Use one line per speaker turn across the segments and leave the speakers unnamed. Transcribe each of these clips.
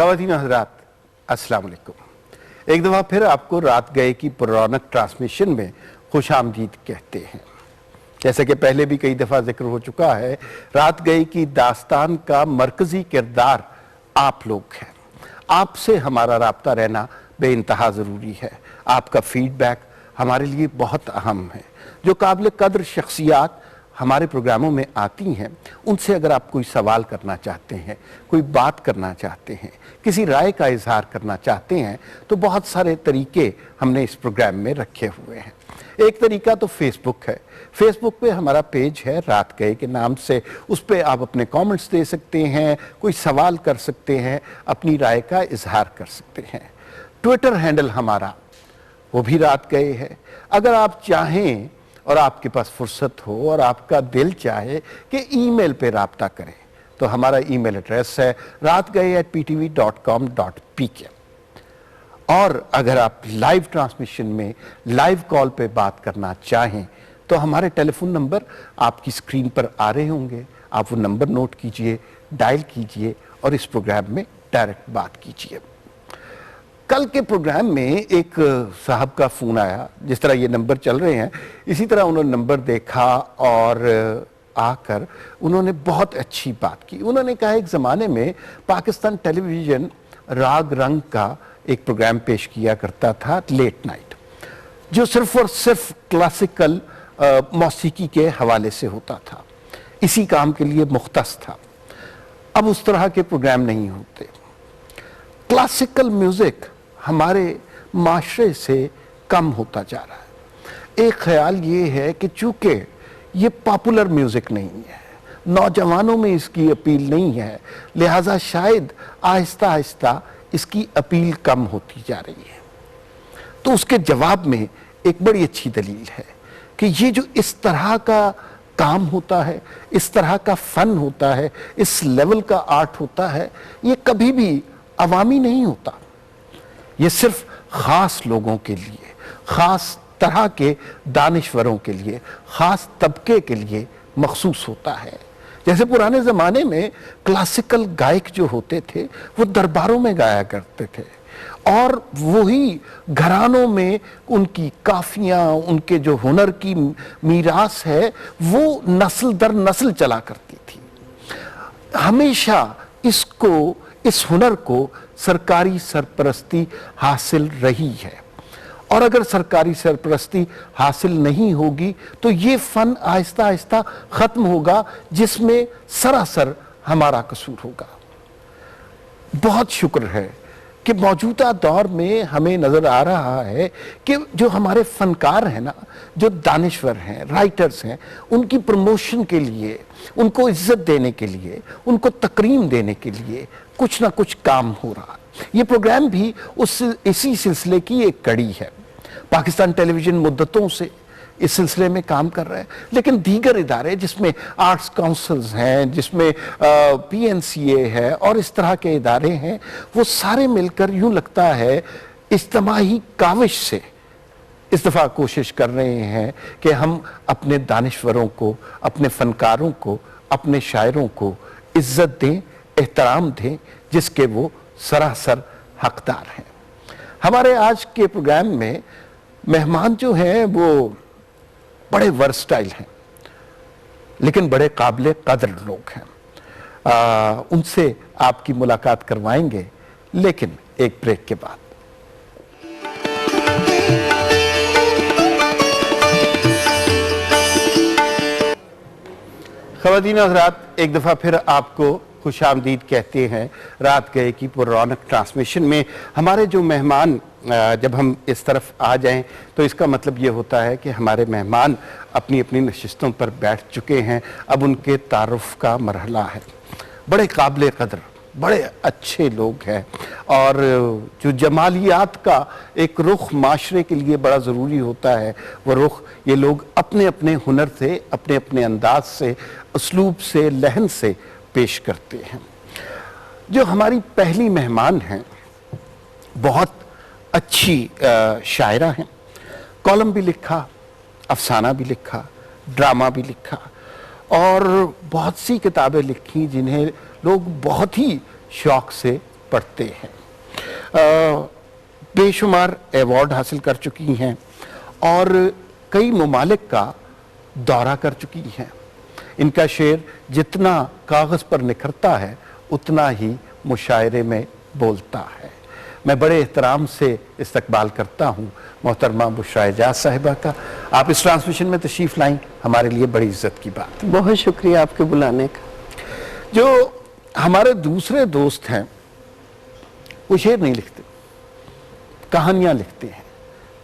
ख़वातीन हज़रात, अस्सलाम वालेकुम। एक दफ़ा फिर आपको रात गए की पुरौनक ट्रांसमिशन में खुश आमदीद कहते हैं। जैसे कि पहले भी कई दफ़ा जिक्र हो चुका है, रात गए की दास्तान का मरकज़ी किरदार आप लोग हैं। आपसे हमारा राब्ता रहना बेइंतहा ज़रूरी है। आपका फीडबैक हमारे लिए बहुत अहम है। जो काबिल कद्र शख्सियात हमारे प्रोग्रामों में आती हैं, उनसे अगर आप कोई सवाल करना चाहते हैं, कोई बात करना चाहते हैं, किसी राय का इजहार करना चाहते हैं, तो बहुत सारे तरीके हमने इस प्रोग्राम में रखे हुए हैं। एक तरीका तो फेसबुक है। फेसबुक पे हमारा पेज है रात गए के नाम से। उस पर आप अपने कमेंट्स दे सकते हैं, कोई सवाल कर सकते हैं, अपनी राय का इजहार कर सकते हैं। ट्विटर हैंडल हमारा वो भी रात गए है। अगर आप चाहें और आपके पास फुर्सत हो और आपका दिल चाहे कि ईमेल पे राब्ता करें, तो हमारा ईमेल एड्रेस है raatgaye@ptv.com.pk। और अगर आप लाइव ट्रांसमिशन में लाइव कॉल पे बात करना चाहें तो हमारे टेलीफोन नंबर आपकी स्क्रीन पर आ रहे होंगे। आप वो नंबर नोट कीजिए, डायल कीजिए और इस प्रोग्राम में डायरेक्ट बात कीजिए। कल के प्रोग्राम में एक साहब का फ़ोन आया, जिस तरह ये नंबर चल रहे हैं इसी तरह उन्होंने नंबर देखा और आकर उन्होंने बहुत अच्छी बात की। उन्होंने कहा एक ज़माने में पाकिस्तान टेलीविज़न राग रंग का एक प्रोग्राम पेश किया करता था, लेट नाइट, जो सिर्फ और सिर्फ क्लासिकल मौसीकी के हवाले से होता था, इसी काम के लिए मुख्तस था। अब उस तरह के प्रोग्राम नहीं होते। क्लासिकल म्यूज़िक हमारे माशरे से कम होता जा रहा है। एक ख्याल ये है कि चूंकि ये पॉपुलर म्यूज़िक नहीं है, नौजवानों में इसकी अपील नहीं है, लिहाजा शायद आहिस्ता आहिस्ता इसकी अपील कम होती जा रही है। तो उसके जवाब में एक बड़ी अच्छी दलील है कि ये जो इस तरह का काम होता है, इस तरह का फ़न होता है, इस लेवल का आर्ट होता है, ये कभी भी अवामी नहीं होता। ये सिर्फ ख़ास लोगों के लिए, ख़ास तरह के दानिश्वरों के लिए, ख़ास तबके के लिए मखसूस होता है। जैसे पुराने ज़माने में क्लासिकल गायक जो होते थे वो दरबारों में गाया करते थे और वही घरानों में उनकी काफियाँ, उनके जो हुनर की मीरास है वो नस्ल दर नस्ल चला करती थी। हमेशा इस हुनर को सरकारी सरपरस्ती हासिल रही है और अगर सरकारी सरपरस्ती हासिल नहीं होगी तो ये फ़न आहिस्ता आहिस्ता ख़त्म होगा, जिसमें सरासर हमारा कसूर होगा। बहुत शुक्र है कि मौजूदा दौर में हमें नज़र आ रहा है कि जो हमारे फ़नकार हैं ना, जो दानिश्वर हैं, राइटर्स हैं, उनकी प्रमोशन के लिए, उनको इज्जत देने के लिए, उनको तकरीम देने के लिए कुछ ना कुछ काम हो रहा है। ये प्रोग्राम भी इसी सिलसिले की एक कड़ी है। पाकिस्तान टेलीविज़न मुद्दतों से इस सिलसिले में काम कर रहे हैं, लेकिन दीगर इदारे जिसमें आर्ट्स काउंसिल्स हैं, जिसमें PNCA है और इस तरह के इदारे हैं, वो सारे मिलकर यूं लगता है इज्तिमाही काविश से इस दफ़ा कोशिश कर रहे हैं कि हम अपने दानिश्वरों को, अपने फ़नकारों को, अपने शायरों को इज्जत दें, एहतराम दें, जिसके वो सरासर हकदार हैं। हमारे आज के प्रोग्राम में मेहमान जो हैं वो बड़े वर्सटाइल हैं, लेकिन बड़े काबिल कदर लोग हैं। उनसे आपकी मुलाकात करवाएंगे, लेकिन एक ब्रेक के बाद। ख़वातीन हज़रात, एक दफ़ा फिर आपको खुश आमदीद कहते हैं रात गए की पुरौनक ट्रांसमिशन में। हमारे जो मेहमान, जब हम इस तरफ आ जाएं तो इसका मतलब ये होता है कि हमारे मेहमान अपनी अपनी नशिस्तों पर बैठ चुके हैं। अब उनके तारुफ का मरहला है। बड़े काबिल कदर, बड़े अच्छे लोग हैं और जो जमालियात का एक रुख माशरे के लिए बड़ा ज़रूरी होता है, वो रुख ये लोग अपने अपने हुनर से, अपने अपने अंदाज से, उसलूब से, लहन से पेश करते हैं। जो हमारी पहली मेहमान हैं बहुत अच्छी शायरा हैं, कॉलम भी लिखा, अफसाना भी लिखा, ड्रामा भी लिखा और बहुत सी किताबें लिखी जिन्हें लोग बहुत ही शौक से पढ़ते हैं। बेशुमार अवार्ड हासिल कर चुकी हैं और कई ममालिक का दौरा कर चुकी हैं। इनका शेर जितना कागज़ पर निखरता है उतना ही मुशायरे में बोलता है। मैं बड़े एहतराम से इस्तकबाल करता हूँ मोहतरमा बुशरा एजाज साहिबा का। आप इस ट्रांसमिशन में तशरीफ़ लाएं, हमारे लिए बड़ी इज्जत की बात।
बहुत शुक्रिया आपके बुलाने का।
जो हमारे दूसरे दोस्त हैं वो शेर नहीं लिखते, कहानियाँ लिखते हैं,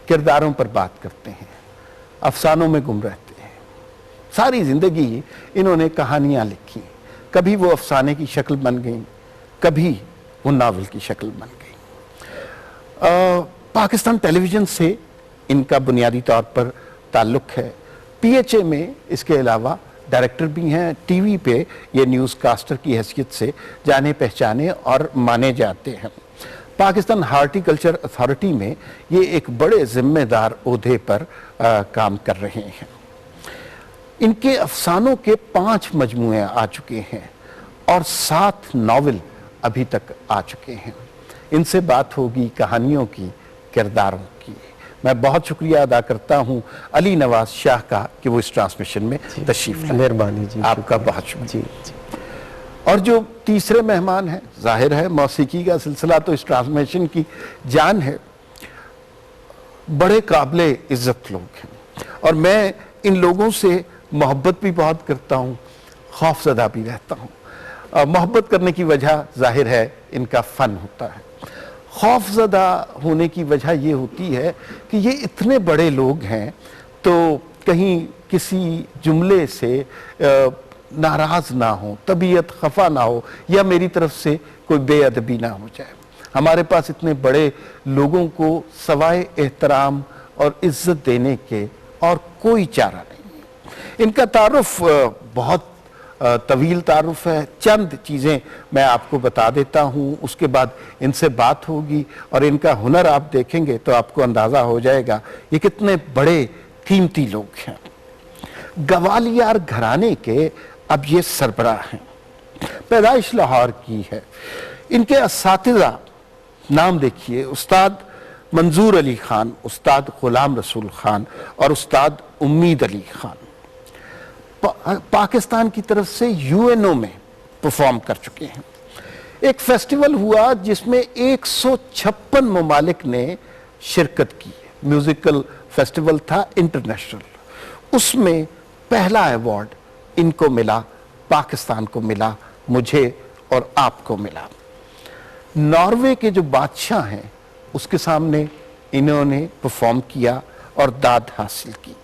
किरदारों पर बात करते हैं, अफसानों में गुम रहते हैं। सारी ज़िंदगी इन्होंने कहानियाँ लिखी, कभी वो अफसाने की शक्ल बन गई, कभी वो नावल की शक्ल बन गई। पाकिस्तान टेलीविज़न से इनका बुनियादी तौर पर ताल्लुक़ है। PHA में इसके अलावा डायरेक्टर भी हैं। टीवी पे ये न्यूज़ कास्टर की हैसियत से जाने पहचाने और माने जाते हैं। पाकिस्तान हार्टिकल्चर अथॉरिटी में ये एक बड़े जिम्मेदार ओहदे पर काम कर रहे हैं। इनके अफसानों के 5 मजमूए आ चुके हैं और 7 नावल अभी तक आ चुके हैं। इनसे बात होगी कहानियों की, किरदारों की। मैं बहुत शुक्रिया अदा करता हूं अली नवाज शाह का कि वो इस ट्रांसमिशन में तशरीफ लाए।
मेहरबानी जी,
आपका बहुत शुक्रिया
जी।
और जो तीसरे मेहमान हैं, जाहिर है मौसीकी का सिलसिला तो इस ट्रांसमिशन की जान है, बड़े काबिले इज्जत लोग हैं और मैं इन लोगों से मोहब्बत भी बहुत करता हूं, खौफजदा भी रहता हूं। मोहब्बत करने की वजह जाहिर है इनका फन होता है, खौफजदा होने की वजह ये होती है कि ये इतने बड़े लोग हैं तो कहीं किसी जुमले से नाराज ना हो, तबीयत खफा ना हो या मेरी तरफ से कोई बेअदबी ना हो जाए। हमारे पास इतने बड़े लोगों को सवाए एहतराम और इज्जत देने के और कोई चारा नहीं है। इनका तारुफ बहुत तवील तारुफ है। चंद चीज़ें मैं आपको बता देता हूँ, उसके बाद इनसे बात होगी और इनका हुनर आप देखेंगे तो आपको अंदाज़ा हो जाएगा ये कितने बड़े कीमती लोग हैं। गवालियार घराने के अब ये सरबराह हैं। पैदाइश लाहौर की है। इनके असातिज़ा नाम देखिए, उस्ताद मंजूर अली खान, उस्ताद गुलाम रसूल खान और उस्ताद उम्मीद अली खान। पाकिस्तान की तरफ से UNO में परफॉर्म कर चुके हैं। एक फेस्टिवल हुआ जिसमें 156 ममालिक ने शिरकत की। म्यूजिकल फेस्टिवल था इंटरनेशनल, उसमें पहला अवार्ड इनको मिला, पाकिस्तान को मिला, मुझे और आपको मिला। नॉर्वे के जो बादशाह हैं उसके सामने इन्होंने परफॉर्म किया और दाद हासिल की।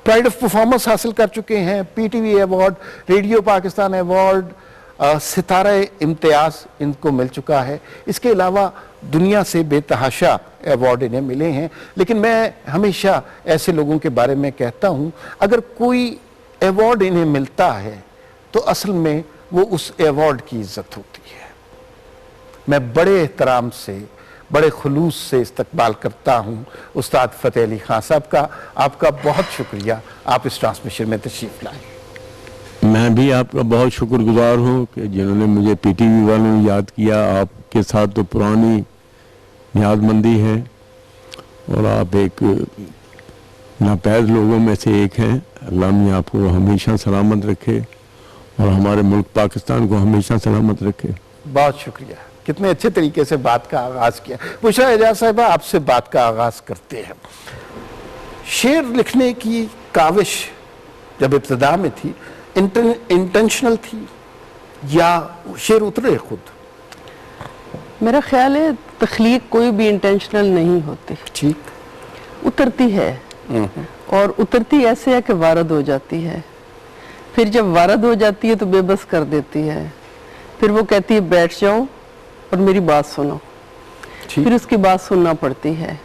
प्राइड ऑफ परफॉर्मेंस हासिल कर चुके हैं, PTV award, radio Pakistan award, सितारे इम्तियाज इनको मिल चुका है। इसके अलावा दुनिया से बेतहाशा अवार्ड इन्हें मिले हैं। लेकिन मैं हमेशा ऐसे लोगों के बारे में कहता हूं, अगर कोई अवार्ड इन्हें मिलता है तो असल में वो उस अवार्ड की इज्जत होती है। मैं बड़े एहतराम से, बड़े खुलूस से इस्तकबाल करता हूँ उस्ताद फ़तेह अली खान साहब का। आपका बहुत शुक्रिया, आप इस ट्रांसमिशन में तशरीफ़ लाए।
मैं भी आपका बहुत शुक्रगुजार हूँ कि जिन्होंने मुझे PTV वालों ने याद किया। आपके साथ तो पुरानी यादमंदी है और आप एक नापैद लोगों में से एक हैं। अल्लाह ने आपको हमेशा सलामत रखे और हमारे मुल्क पाकिस्तान को हमेशा सलामत रखे।
बहुत शुक्रिया, कितने अच्छे तरीके से बात का आगाज किया। बुशरा एजाज साहिबा, आपसे बात का आगाज करते हैं। शेर लिखने की काविश जब इब्तिदा में थी, इंटेंशनल थी या शेर उतरे खुद?
मेरा ख्याल है तख्लीक कोई भी इंटेंशनल नहीं होती,
ठीक,
उतरती है और उतरती ऐसे है कि वारद हो जाती है। फिर जब वारद हो जाती है तो बेबस कर देती है। फिर वो कहती है बैठ जाओ और मेरी बात सुनो, फिर उसकी बात सुनना पड़ती है।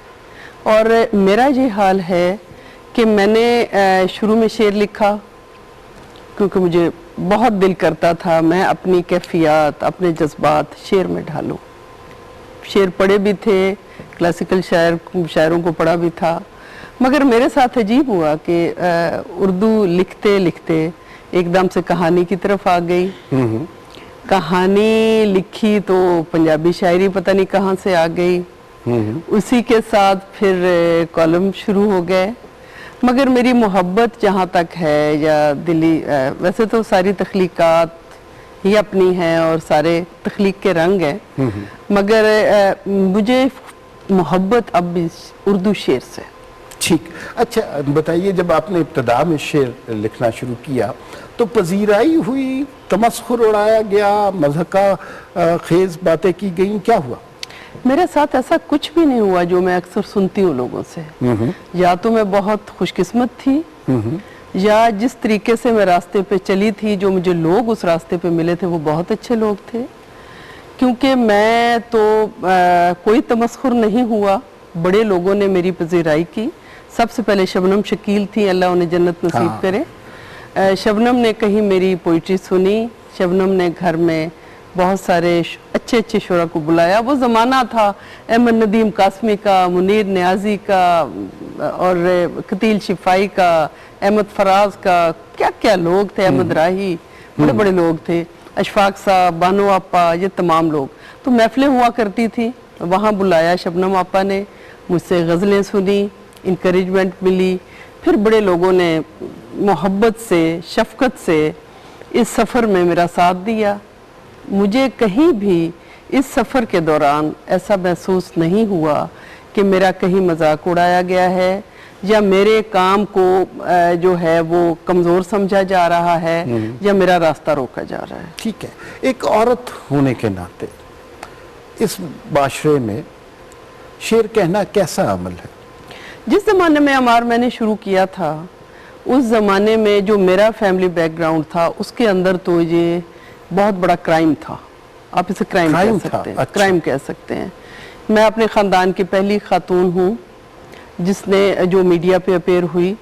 और मेरा ये हाल है कि मैंने शुरू में शेर लिखा क्योंकि मुझे बहुत दिल करता था मैं अपनी कैफियत, अपने जज्बात शेर में ढालूं। शेर पढ़े भी थे, क्लासिकल शायरों को पढ़ा भी था, मगर मेरे साथ अजीब हुआ कि उर्दू लिखते लिखते एकदम से कहानी की तरफ आ गई। कहानी लिखी तो पंजाबी शायरी पता नहीं कहाँ से आ गई, उसी के साथ फिर कॉलम शुरू हो गए। मगर मेरी मोहब्बत जहाँ तक है या दिली, वैसे तो सारी तख्लीकात ही अपनी हैं और सारे तख्लीक के रंग हैं, मगर मुझे मोहब्बत अब भी उर्दू शेर से।
ठीक, अच्छा बताइए, जब आपने इब्तदा में शेर लिखना शुरू किया तो पजीराई हुई, तमस्खुर उड़ाया गया, मज़हका खेज बातें की गई, क्या हुआ?
मेरे साथ ऐसा कुछ भी नहीं हुआ जो मैं अक्सर सुनती हूँ लोगों से। या तो मैं बहुत खुशकिस्मत थी, या जिस तरीके से मैं रास्ते पे चली थी, जो मुझे लोग उस रास्ते पे मिले थे वो बहुत अच्छे लोग थे। क्योंकि मैं तो कोई तमस्खुर नहीं हुआ, बड़े लोगों ने मेरी पजीराई की। सबसे पहले शबनम शकील थी, अल्लाह उन्हें जन्नत नसीब करे। शबनम ने कहीं मेरी पोइट्री सुनी, शबनम ने घर में बहुत सारे अच्छे अच्छे शुरा को बुलाया। वो ज़माना था अहमद नदीम कासमी का, मुनीर न्याजी का और कतील शिफाई का, अहमद फराज का, क्या क्या लोग थे, अहमद राही, बड़े बड़े लोग थे, अशफाक साहब, बानो आपा, ये तमाम लोग। तो महफिलें हुआ करती थी, वहाँ बुलाया शबनम आपा ने, मुझसे गज़लें सुनी, इंकरेजमेंट मिली। फिर बड़े लोगों ने मोहब्बत से, शफकत से इस सफ़र में मेरा साथ दिया। मुझे कहीं भी इस सफ़र के दौरान ऐसा महसूस नहीं हुआ कि मेरा कहीं मजाक उड़ाया गया है या मेरे काम को जो है वो कमज़ोर समझा जा रहा है या मेरा रास्ता रोका जा रहा है।
ठीक है, एक औरत होने के नाते इस माशरे में शेर कहना कैसा अमल है?
जिस ज़माने में अमार मैंने शुरू किया था, उस ज़माने में जो मेरा फैमिली बैकग्राउंड था उसके अंदर तो ये बहुत बड़ा क्राइम था। आप इसे क्राइम कह सकते हैं।
अच्छा।
क्राइम कह सकते हैं। मैं अपने ख़ानदान की पहली खातून हूँ जिसने जो मीडिया पे अपेयर हुई,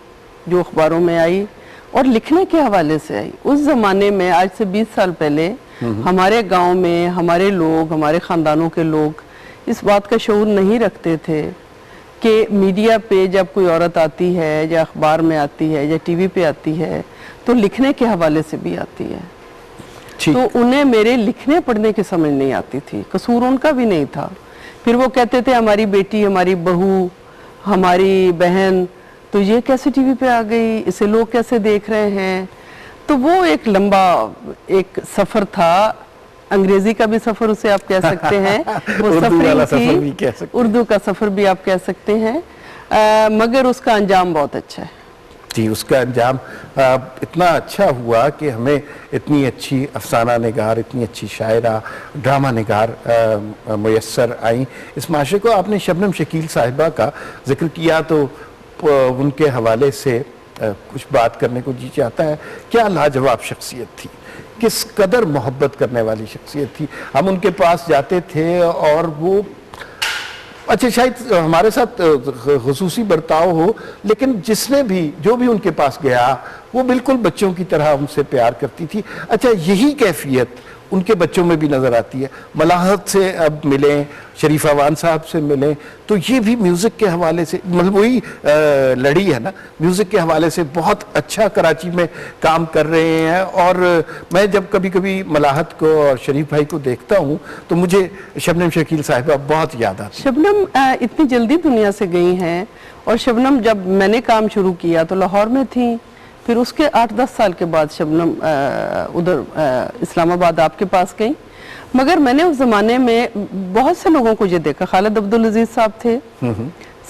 जो अखबारों में आई और लिखने के हवाले से आई। उस ज़माने में, आज से 20 साल पहले, हमारे गांव में हमारे लोग, हमारे ख़ानदानों के लोग इस बात का शऊर नहीं रखते थे कि मीडिया पे जब कोई औरत आती है या अखबार में आती है या टीवी पे आती है तो लिखने के हवाले से भी आती है। तो उन्हें मेरे लिखने पढ़ने की समझ नहीं आती थी, कसूर उनका भी नहीं था। फिर वो कहते थे हमारी बेटी, हमारी बहू, हमारी बहन तो ये कैसे टीवी पे आ गई, इसे लोग कैसे देख रहे हैं। तो वो एक लंबा एक सफ़र था, अंग्रेजी का भी सफ़र उसे आप कह सकते हैं, वो सफरिंग थी, उर्दू का सफ़र भी आप कह सकते हैं। मगर उसका अंजाम बहुत अच्छा है
जी। उसका अंजाम इतना अच्छा हुआ कि हमें इतनी अच्छी अफसाना निगार, इतनी अच्छी शायरा, ड्रामा निगार मुयस्सर आई इस माशरे को। आपने शबनम शकील साहिबा का जिक्र किया तो उनके हवाले से कुछ बात करने को जी चाहता है। क्या लाजवाब शख्सियत थी, किस कदर मोहब्बत करने वाली शख्सियत थी। हम उनके पास जाते थे और वो, अच्छा शायद हमारे साथ खुसूसी बर्ताव हो, लेकिन जिसने भी, जो भी उनके पास गया वो बिल्कुल बच्चों की तरह उनसे प्यार करती थी। अच्छा, यही कैफियत उनके बच्चों में भी नज़र आती है। मलाहत से अब मिलें, शरीफ अवान साहब से मिलें, तो ये भी म्यूज़िक के हवाले से, मतलब वही लड़ी है ना, म्यूज़िक के हवाले से बहुत अच्छा कराची में काम कर रहे हैं। और मैं जब कभी कभी मलाहत को और शरीफ भाई को देखता हूँ तो मुझे शबनम शकील साहिबा बहुत याद आती है।
शबनम इतनी जल्दी दुनिया से गई हैं, और शबनम जब मैंने काम शुरू किया तो लाहौर में थी। फिर उसके 8-10 साल के बाद शबनम उधर इस्लामाबाद आपके पास गई। मगर मैंने उस ज़माने में बहुत से लोगों को ये देखा। खालिद अब्दुल अजीज साहब थे,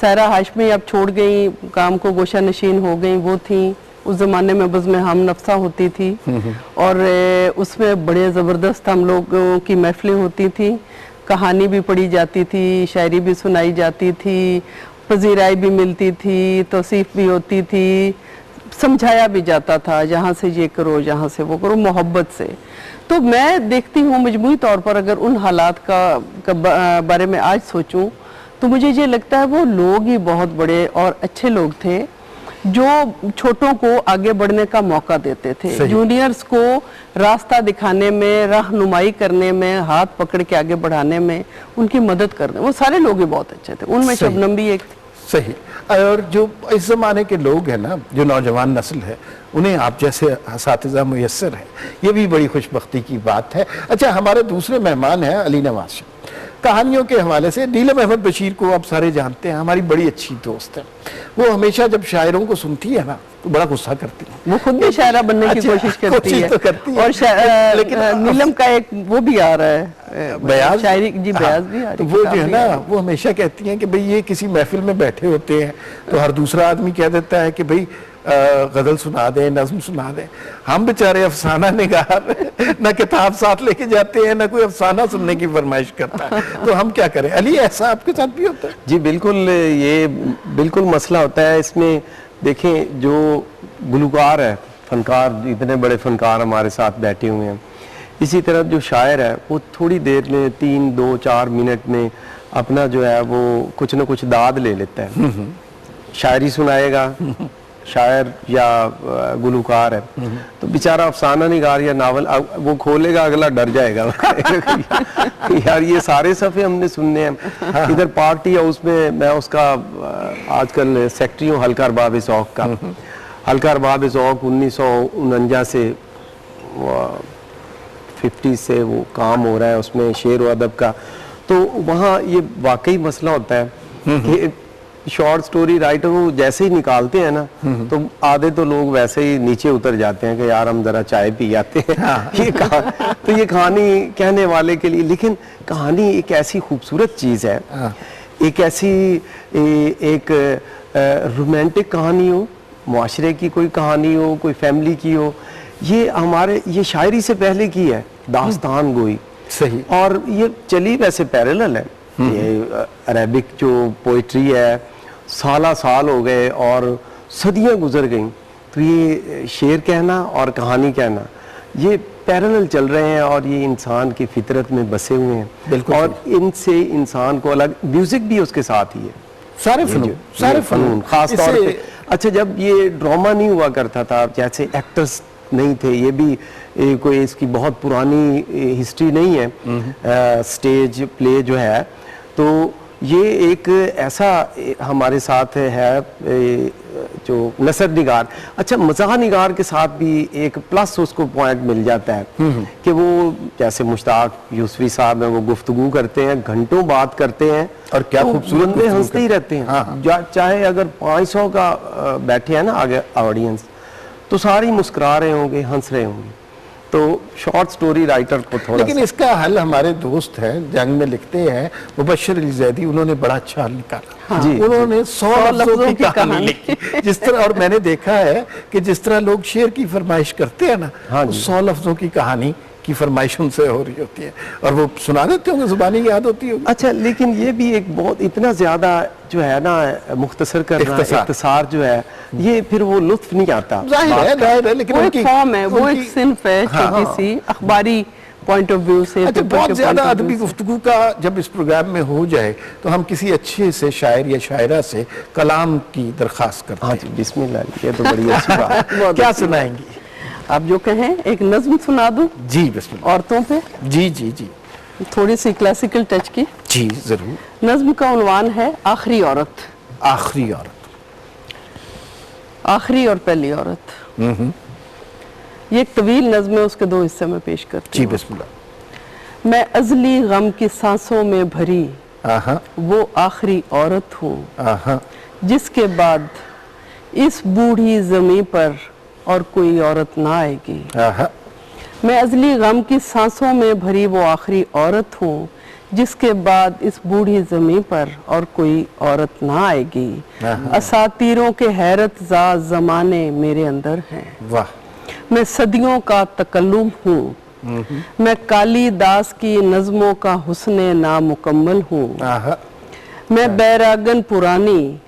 सायरा हाशमी अब छोड़ गई, काम को गोशा नशीन हो गई, वो थी। उस ज़माने में बज़्म हम नफ्सा होती थी और उसमें बड़े ज़बरदस्त हम लोगों की महफिलें होती थी, कहानी भी पढ़ी जाती थी, शायरी भी सुनाई जाती थी, पजीराई भी मिलती थी, तौसीफ़ भी होती थी, समझाया भी जाता था, जहाँ से ये करो, जहाँ से वो करो, मोहब्बत से। तो मैं देखती हूँ मजमूई तौर पर, अगर उन हालात का बारे में आज सोचूं तो मुझे ये लगता है वो लोग ही बहुत बड़े और अच्छे लोग थे जो छोटों को आगे बढ़ने का मौका देते थे, जूनियर्स को रास्ता दिखाने में, रहनुमाई करने में, हाथ पकड़ के आगे बढ़ाने में, उनकी मदद करने, वो सारे लोग ही बहुत अच्छे थे। उनमें शबनम भी एक थी।
सही। और जो इस ज़माने के लोग हैं ना, जो नौजवान नस्ल है, उन्हें आप जैसे असातिज़ा मुयस्सर हैं, ये भी बड़ी खुशबख्ती की बात है। अच्छा, हमारे दूसरे मेहमान हैं अली नवाज शाह। कहानियों के हवाले से नीलम अहमद बशीर को आप सारे जानते हैं, हमारी बड़ी अच्छी दोस्त है। वो हमेशा जब शायरों को सुनती है ना तो बड़ा गुस्सा करती है।
वो खुद भी शायरा बनने की
अच्छा,
कोशिश करती है।
तो करती है।
और
लेकिन
नीलम का एक वो भी आ रहा है
बयाज,
शायरी जी, बयाज भी आ
तो
रही
वो जो है ना, वो हमेशा कहती हैं कि भाई ये किसी महफिल में बैठे होते हैं तो हर दूसरा आदमी कह देता है कि भाई गजल सुना दे, नज्म सुना दे। हम बेचारे अफसाना निगार ना किताब साथ लेके जाते हैं, ना कोई अफसाना सुनने की फरमाइश करता है, तो हम क्या करें? अली, ऐसा आपके साथ भी होता है?
जी बिल्कुल, ये बिल्कुल मसला होता है इसमें। देखें, जो गुलकार है, फनकार, इतने बड़े फनकार हमारे साथ बैठे हुए हैं, इसी तरह जो शायर है वो थोड़ी देर में 3, 2, 4 मिनट में अपना जो है वो कुछ ना कुछ दाद ले लेता है। शायरी सुनाएगा शायर या गुलकार है, तो बेचारा अफसाना निगार या नावल वो खोलेगा, अगला डर जाएगा। यार ये सारे सफ़े हमने सुनने हैं। इधर पार्टी हाउस में मैं उसका आजकल सेक्रेटरी हूँ हल्का अरबाब ज़ौक़ का। हल्का अरबाब ज़ौक़ 1949 से 50 से वो काम हो रहा है, उसमें शेर व अदब का। तो वहाँ ये वाकई मसला होता है कि शॉर्ट स्टोरी राइटर वो जैसे ही निकालते हैं ना, तो आधे तो लोग वैसे ही नीचे उतर जाते हैं कि यार हम जरा चाय पी आते हैं। तो ये कहानी कहने वाले के लिए, लेकिन कहानी एक ऐसी खूबसूरत चीज़ है, एक ऐसी एक रोमांटिक कहानी हो, मुआशरे की कोई कहानी हो, कोई फैमिली की हो, ये हमारे ये शायरी से पहले की है, दास्तान गोई।
सही।
और ये चली वैसे पैरेलल है, ये अरेबिक जो पोइट्री है, साला साल हो गए और सदियां गुजर गईं, तो ये शेर कहना और कहानी कहना ये पैरेलल चल रहे हैं और ये इंसान की फितरत में बसे हुए हैं।
बिल्कुल।
और इनसे इंसान को अलग, म्यूजिक भी उसके साथ ही है,
सारे फनून
खास तौर पे। अच्छा, जब ये ड्रामा नहीं हुआ करता था, जैसे एक्टर्स नहीं थे, ये भी कोई इसकी बहुत पुरानी हिस्ट्री नहीं है, स्टेज प्ले जो है, तो ये एक ऐसा हमारे साथ है जो नसर निगार। अच्छा, मज़ाह निगार के साथ भी एक प्लस उसको पॉइंट मिल जाता है कि वो जैसे मुश्ताक यूसुफी साहब हैं, वो गुफ्तगू करते हैं, घंटों बात करते हैं
और क्या
तो
खूबसूरत
बंदे हंसते ही रहते हैं।
हाँ।
चाहे अगर 500 का बैठे हैं ना आगे ऑडियंस, तो सारी मुस्कुरा रहे होंगे, हंस रहे होंगे। तो शॉर्ट स्टोरी राइटर को थोड़ा,
लेकिन इसका हल हमारे दोस्त हैं, जंग में लिखते हैं, मुबश्शिर अली ज़ैदी, उन्होंने बड़ा अच्छा हल निकाला।
हाँ। जी,
उन्होंने 100 लफ्जों की कहानी लिखी। जिस तरह, और मैंने देखा है कि जिस तरह लोग शेर की फरमाइश करते हैं ना,
हाँ,
100 लफ्जों की कहानी की फरमाइश उनसे हो रही होती है और वो सुना देते होंगे, जुबानी याद होती होगी।
अच्छा, लेकिन ये भी एक बहुत इतना ज्यादा जो है ना मुख्तसर करना, इख्तिसार जो है, ये फिर वो लुत्फ नहीं आता।
जाहिर है, लेकिन
वो एक फॉर्म है, वो एक सिन्फ है, छोटी सी अखबारी पॉइंट ऑफ व्यू से।
अच्छा, बहुत ज्यादा अदबी गुफ्तगू का जब इस प्रोग्राम में हो जाए तो हम किसी अच्छे से शायर या शायरा से कलाम की दरख्वास्त करते हैं।
हाँ जी, बिस्मिल्लाह, ये तो बड़ी अच्छी बात है।
क्या सुनाएंगी
आप? जो कहें, एक नज्म सुना दूं
जी? बिस्मिल्लाह।
औरतों पे,
जी जी जी
थोड़ी सी क्लासिकल टच की।
जी जरूर।
नज्म का उन्वान है आखिरी औरत।
आखिरी औरत।
आखिरी और पहली औरत। ये एक तवील नज्म है, उसके 2 हिस्से में पेश करती
जी
हूँ।
बिस्मिल्लाह।
मैं अजली गम की सांसों में भरी
आहा
वो आखिरी औरत हूँ,
आहा
जिसके बाद इस बूढ़ी जमीन पर और कोई औरत ना आएगी।
आहा
मैं अजली गम की सांसों में भरी वो आखिरी औरत हूँ, जिसके बाद इस बूढ़ी जमीन पर और कोई औरत ना आएगी। असातीरों के हैरत जा जमाने मेरे अंदर हैं।
वाह।
मैं सदियों का तकल्लुम हूँ, मैं कालिदास की नज़मों का हुस्ने नामुकम्मल हूँ।
आहा
मैं बैरागन पुरानी,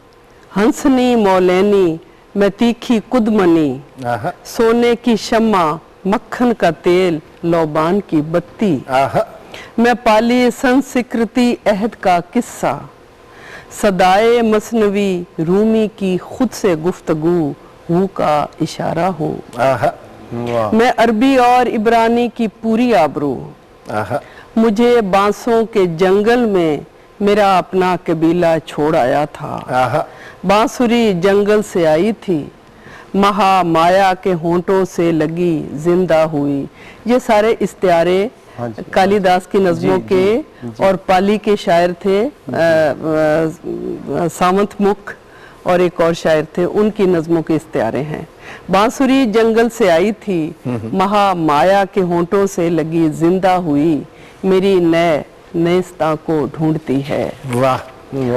हंसनी मौलैनी, मैं तीखी कुदमनी,
आहा
सोने की शम्मा, मक्खन का तेल, लौबान की बत्ती।
आहा
मैं पाली संस्कृति अहद का किस्सा, सदाए मसनवी रूमी की खुद से गुफ्तगू हूँ का इशारा हूँ।
आहा
मैं अरबी और इब्रानी की पूरी आबरू,
आहा
मुझे बांसों के जंगल में मेरा अपना कबीला छोड़ आया था।
आहा,
बांसुरी जंगल से आई थी, महा माया के होंठों से लगी जिंदा हुई। ये सारे इस्तियारे कालिदास की नज़मों के और पाली के शायर थे, सामंत मुख और एक और शायर थे, उनकी नज़मों के इस्तियारे हैं। बांसुरी जंगल से आई थी, महा माया के होंठों से लगी जिंदा हुई, मेरी नए नेस्ता को ढूंढती है।
वाह,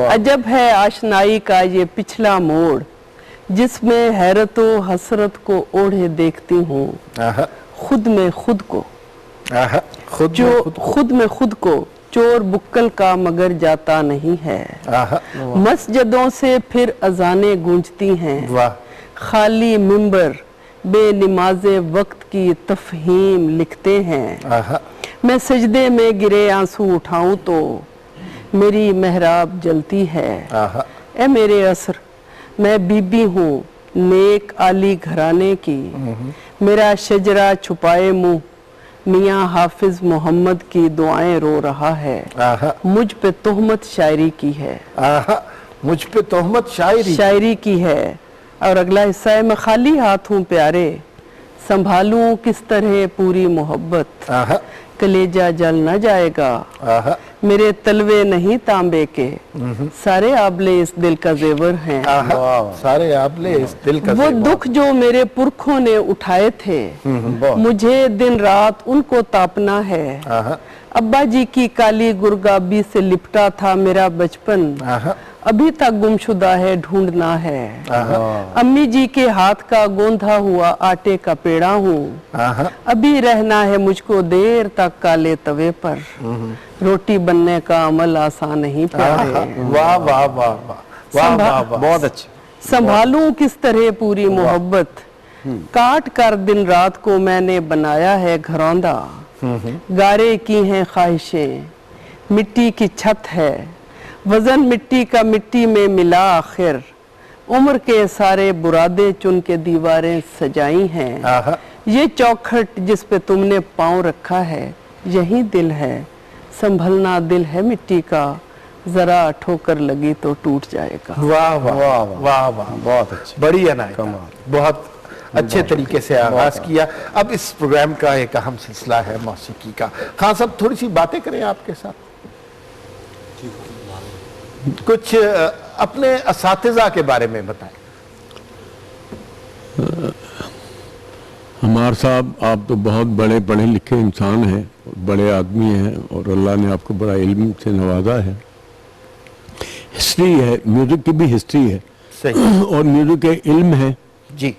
अजब है आशनाई का ये पिछला मोड़, जिसमें हैरतो हसरत को ओढ़े देखती हूँ,
आहा,
खुद में खुद को,
आहा,
खुद में खुद को चोर बुक्कल का मगर जाता नहीं है।
आहा,
मस्जिदों से फिर अजानें गूंजती हैं,
वाह,
खाली मिंबर बेनिमाजे वक्त की तफहीम लिखते हैं।
आहा,
मैं सजदे में गिरे आंसू उठाऊं तो मेरी मेहराब जलती है।
आहा,
ए मेरे असर, मैं बीबी हूँ नेक आली घराने की, मेरा शजरा छुपाए मुंह मियाँ हाफिज मोहम्मद की दुआएं रो रहा है।
आहा,
मुझ पे तोहमत शायरी की है,
आहा, मुझ पे तोहमत शायरी
की है। और अगला हिस्सा है, मैं खाली हाथ हूँ प्यारे, संभालूं किस तरह पूरी मोहब्बत,
आहा,
कलेजा जल न जाएगा,
आहा,
मेरे तलवे नहीं तांबे के, सारे आबले इस दिल का जेवर हैं।
आहा, सारे आपले इस दिल का
वो
जेवर।
दुख जो मेरे पुरखों ने उठाए थे, मुझे दिन रात उनको तापना है।
आहा,
अब्बा जी की काली गुरगाबी से लिपटा था मेरा बचपन,
आहा,
अभी तक गुमशुदा है ढूंढना है। अम्मी जी के हाथ का गोंधा हुआ आटे का पेड़ा हूँ,
आहा,
अभी रहना है मुझको देर तक काले तवे पर, रोटी बनने का अमल आसान नहीं प्यारे।
वाह, वाह, वाह, वाह, वाह, वाह, वाह,
बहुत अच्छे।
संभालूं किस तरह पूरी मोहब्बत, काट कर दिन रात को मैंने बनाया है घरौंदा, गारे की हैं ख्वाहिशें, मिट्टी की छत है, वजन मिट्टी का मिट्टी में मिला आखिर, उम्र के सारे बुरादे चुन के दीवारें सजाई हैं।
आहा,
ये चौखट जिस पे तुमने पांव रखा है, यही दिल है, संभलना दिल है मिट्टी का, जरा ठोकर लगी तो टूट जाएगा।
वाह, वाह, वाह, वाह, वाह,
बहुत अच्छे।
बड़ी अनायत, बहुत अच्छे तरीके से आगाज किया। अब इस प्रोग्राम का एक अहम सिलसिला है मौसीकी का। खान साहब, थोड़ी सी बातें करें आपके साथ, कुछ अपने असातिज़ा के बारे में बताएं।
हमार साहब, आप तो बहुत बड़े पढ़े लिखे इंसान हैं, बड़े आदमी हैं, और अल्लाह ने आपको बड़ा इल्म से नवाजा है। हिस्ट्री है, म्यूजिक की भी हिस्ट्री है,
सही,
और म्यूजिक के इल्म है।
जी,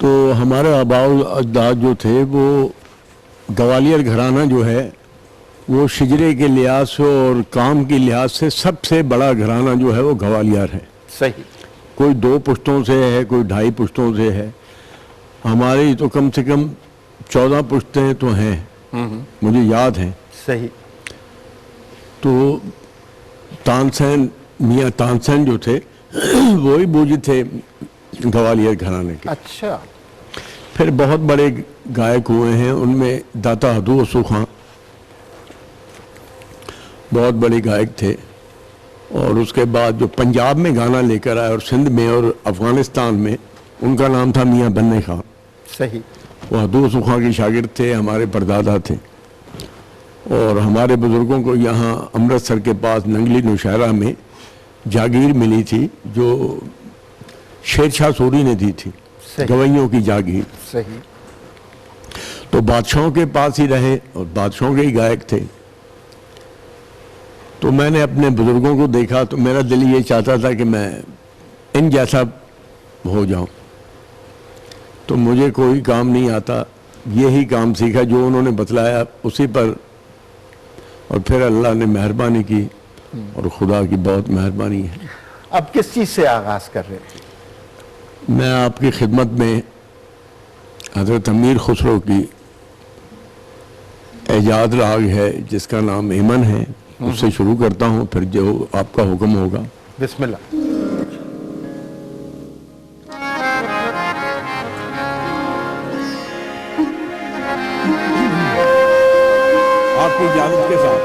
तो हमारे आबाओ अजदाद जो थे, वो ग्वालियर घराना जो है, वो शिजरे के लिहाज से और काम के लिहाज से सबसे बड़ा घराना जो है वो ग्वालियर है।
सही,
कोई 2 पुश्तों से है, कोई 2.5 पुश्तों से है। हमारी तो कम से कम 14 पुश्तें तो हैं, मुझे याद हैं।
सही,
तो तानसेन, मियाँ तानसेन जो थे वो ही बूझी थे ग्वालियर घराने के।
अच्छा,
फिर बहुत बड़े गायक हुए हैं, उनमें दाता हदू खां बहुत बड़े गायक थे। और उसके बाद जो पंजाब में गाना लेकर आए और सिंध में और अफगानिस्तान में, उनका नाम था मियाँ बन्ने खां।
सही,
वो हदू खां के शागिर्द थे, हमारे परदादा थे। और हमारे बुजुर्गों को यहाँ अमृतसर के पास नंगली नौशहरा में जागीर मिली थी, जो शेरशाह सूरी ने दी थी,
सही,
गवैयों की जागीर।
सही,
तो बादशाहों के पास ही रहे और बादशाहों के ही गायक थे। तो मैंने अपने बुजुर्गों को देखा तो मेरा दिल ये चाहता था कि मैं इन जैसा हो जाऊं। तो मुझे कोई काम नहीं आता, यही काम सीखा जो उन्होंने बतलाया उसी पर, और फिर अल्लाह ने मेहरबानी की और खुदा की बहुत मेहरबानी है।
अब किस चीज से आगाज कर रहे थे?
मैं आपकी खिदमत में हजरत अमीर खुसरो की एजाद राग है जिसका नाम ईमन है, उससे शुरू करता हूँ, फिर जो आपका हुक्म होगा।
बिस्मिल्लाह।
आपकी इजाजत के साथ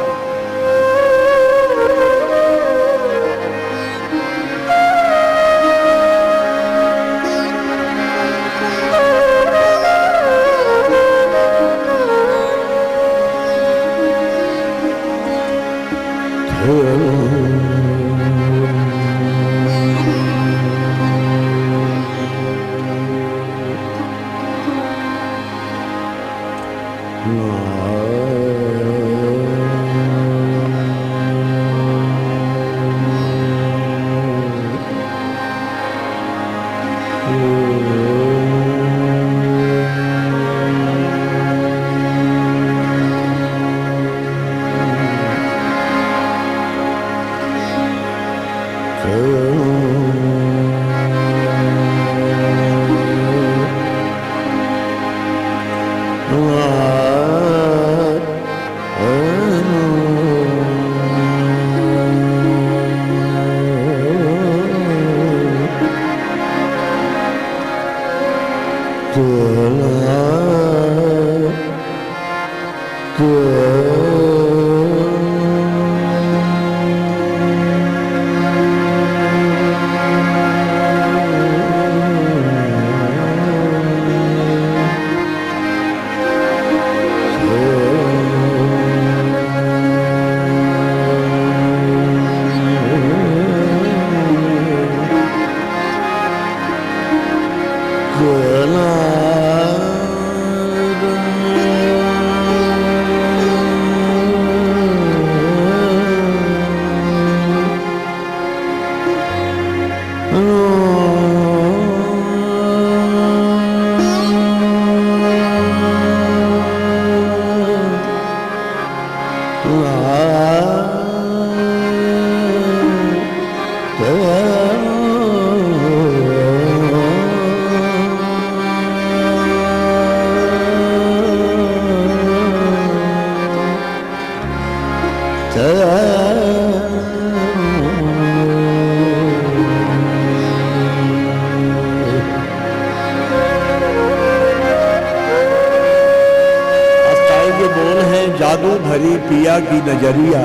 जादू भरी पिया की नजरिया,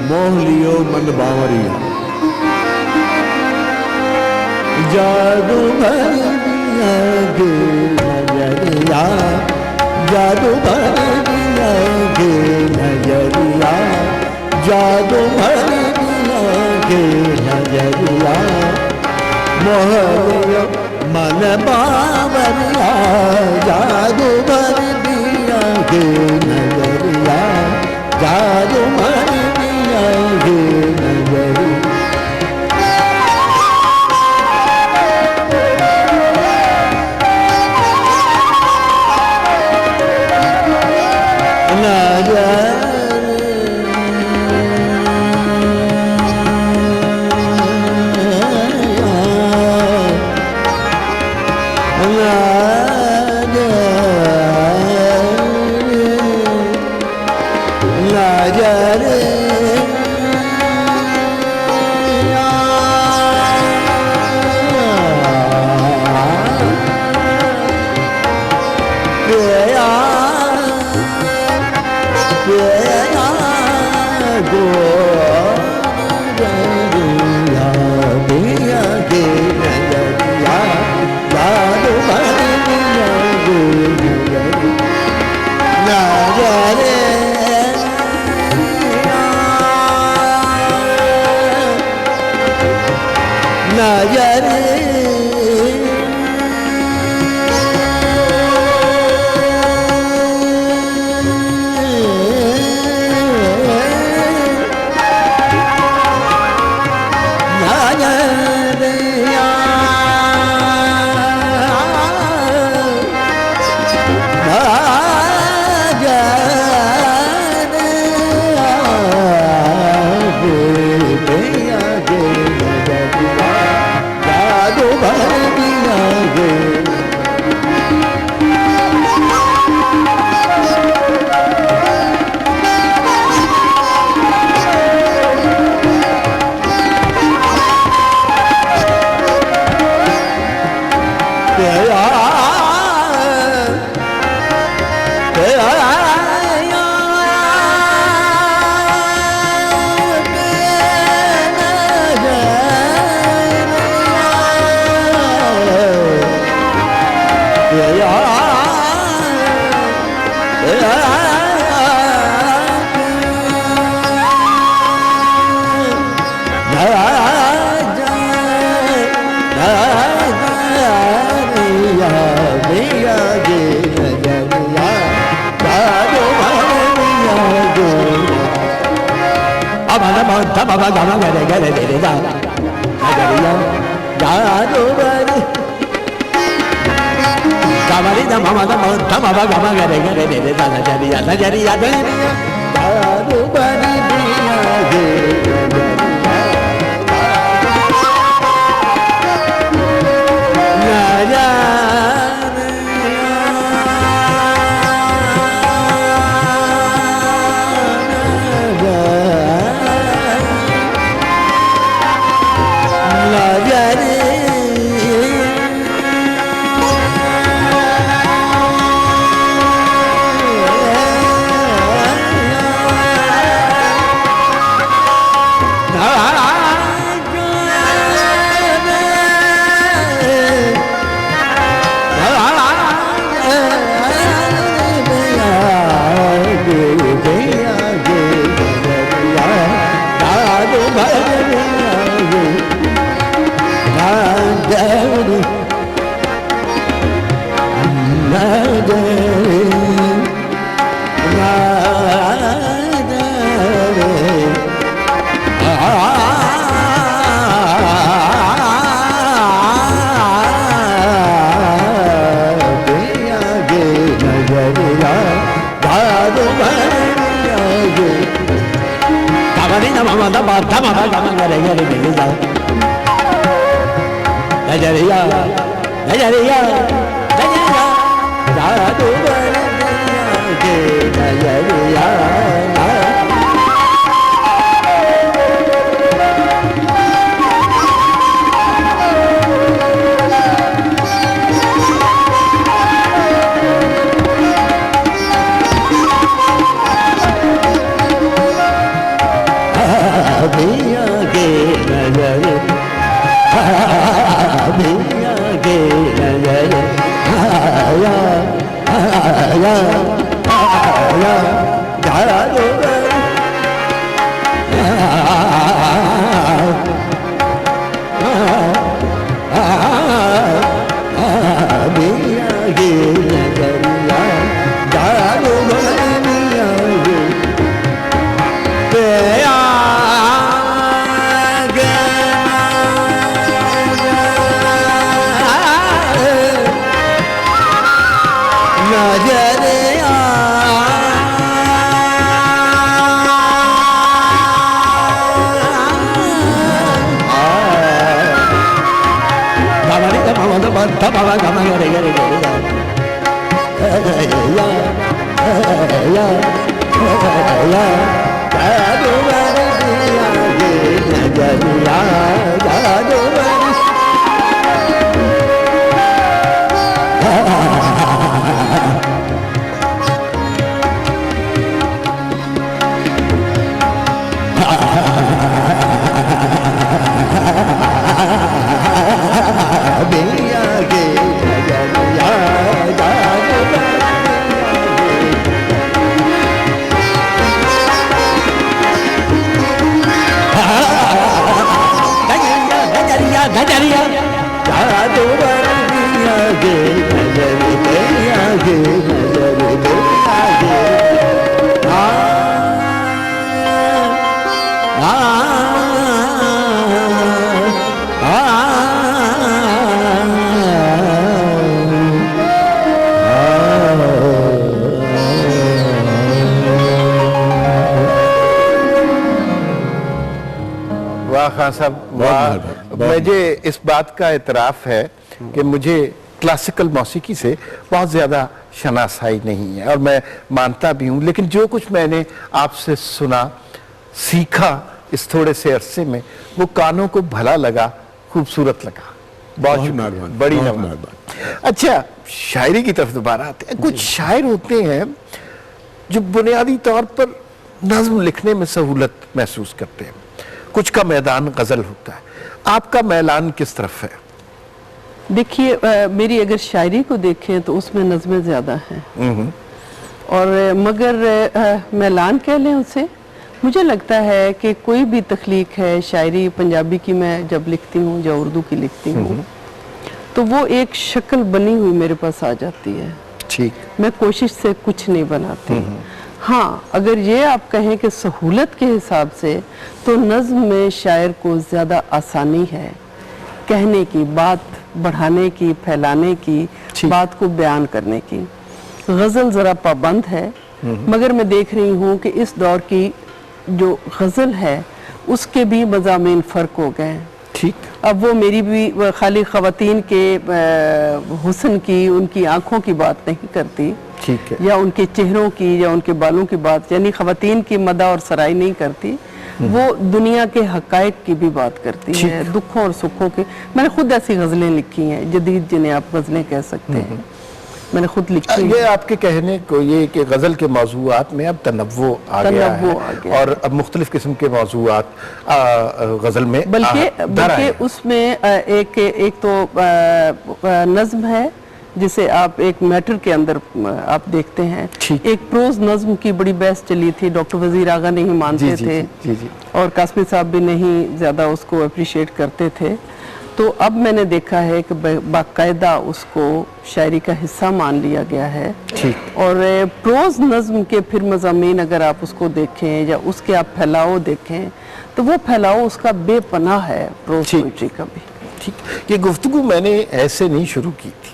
मोह लियो मन बावरिया।
जादू भरी पिया की नजरिया, जादू भरी पिया की नजरिया, जादू भरी पिया की नजरिया, मोह लियो मन बावरिया। जादू भरी पिया की नजरिया, जादू भरी पिया की नजरिया। मद मद मद गम गरे गरे गरे जा नजरिया नजरिया नजरिया जादू भर दिया के नजरिया भैया के नजर भैया के नजर आया आया आया जाया दो भैया के नजरिया जाया दो भैया के Baba gama gare gare gare ya ya ya jadu bari diya ge najariya jadu bari भैया के नजरिया जादू नजरिया नजरिया जादू भैया के नजर भैया के नजर भैया के
वाह खान साहब वाह। मुझे इस बात का एतराफ़ है कि मुझे क्लासिकल मौसीकी से बहुत ज़्यादा शनासाई नहीं है और मैं मानता भी हूँ, लेकिन जो कुछ मैंने आपसे सुना सीखा इस थोड़े से अरसे में वो कानों को भला लगा, खूबसूरत लगा। बहुत शुक्रिया, बड़ी नवाज़। अच्छा, शायरी की तरफ दोबारा आते हैं। कुछ शायर होते हैं जो बुनियादी तौर पर नज़्म लिखने में सहूलत महसूस करते हैं, कुछ का मैदान गजल होता है। आपका मैलान किस तरफ है?
देखिए, मेरी अगर शायरी को देखें तो उसमें नज़में ज़्यादा हैं और मगर मैलान कह लें उसे, मुझे लगता है कि कोई भी तख्लीक है, शायरी पंजाबी की मैं जब लिखती हूँ या उर्दू की लिखती हूँ तो वो एक शक्ल बनी हुई मेरे पास आ जाती है।
ठीक,
मैं कोशिश से कुछ नहीं बनाती। हाँ, अगर ये आप कहें कि सहूलत के हिसाब से तो नज़्म में शायर को ज़्यादा आसानी है कहने की, बात बढ़ाने की, फैलाने की, बात को बयान करने की। गज़ल ज़रा पाबंद है, मगर मैं देख रही हूँ कि इस दौर की जो गज़ल है उसके भी मज़ामीन फ़र्क हो गए हैं।
ठीक,
अब वो मेरी भी खाली ख़वातीन के हुस्न की, उनकी आँखों की बात नहीं करती,
ठीक है,
या उनके चेहरों की या उनके बालों की बात, यानी ख़वातीन की मदा और सराई नहीं करती, वो दुनिया के हक़ाइक़ की भी बात करती है, दुखों और सुखों के। मैंने खुद ऐसी गज़लें लिखी हैं, जदीद जिन्हें आप गज़लें कह सकते हैं, मैंने खुद लिखी
ये आपके कहने को ये कि गज़ल के मौज़ूआत में अब तनव्वुअ आ गया है और अब मुख्तलिफ किस्म के मौज़ूआत गज़ल में
बल्कि उसमें एक तो नज़्म है जिसे आप एक मैटर के अंदर आप देखते हैं। एक प्रोज नज़्म की बड़ी बहस चली थी, डॉक्टर वज़ीर आगा नहीं मानते थे और कासमी साहब भी नहीं ज़्यादा उसको अप्रिशिएट करते थे। तो अब मैंने देखा है कि बाकायदा उसको शायरी का हिस्सा मान लिया गया है। और प्रोज नज़्म के फिर मज़ामीन अगर आप उसको देखें या उसके आप फैलाव देखें तो वो फैलाव उसका बेपनाह है, प्रोज पोइट्री का भी।
ठीक, ये गुफ्तगू मैंने ऐसे नहीं शुरू की थी,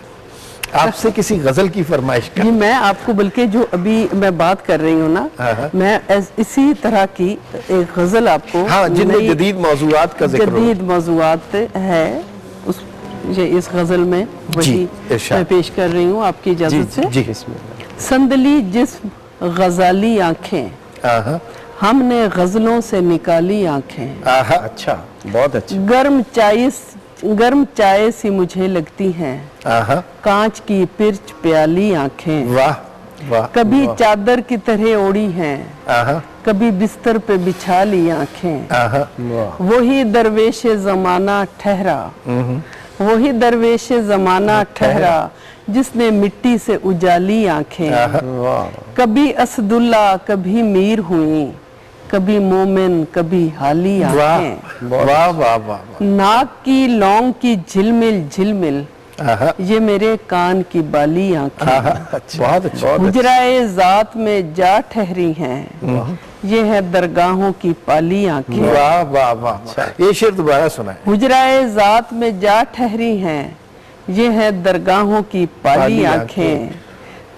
आपसे किसी गजल की फरमाइश कर।
जी, मैं आपको बल्कि जो अभी मैं बात कर रही हूँ ना, मैं इसी तरह की एक गजल आपको,
हाँ, जिनमें
नई
जदीद मौजूआत का जिक्र हो।
जदीद मौजूआत है, उस ये इस गजल में वही
इरशाद।
मैं पेश कर रही हूँ आपकी इजाजत से।
जी
संदली जिस्म गजाली आंखें,
आहा,
हमने गजलों से निकाली आंखें,
आहा,
अच्छा, बहुत अच्छा।
गर्म चाय सी मुझे लगती हैं,
आहा,
कांच की पिर्च प्याली आंखें,
वाह वाह,
कभी चादर की तरह ओढ़ी हैं,
आहा,
कभी बिस्तर पे बिछा ली आंखें,
आहा,
वही दरवेश जमाना ठहरा, वही दरवेश जमाना ठहरा, जिसने मिट्टी से उजाली आंखें, कभी असदुल्ला कभी मीर हुई, कभी मोमिन कभी हाली
वाह
आंखें,
वाह वाह वाह वाह,
नाक की लौंग की झिलमिल झिलमिल,
आहा,
ये मेरे कान की बाली आंखें,
आहा, बहुत अच्छा,
हुजराए जात में जा ठहरी हैं, ये है दरगाहों की पाली आंखें,
वाह वाह वाह वाह। ये शेर दोबारा सुनाए।
हुजराए जात में जा ठहरी हैं, ये है दरगाहों की पाली
पाली
आंखें,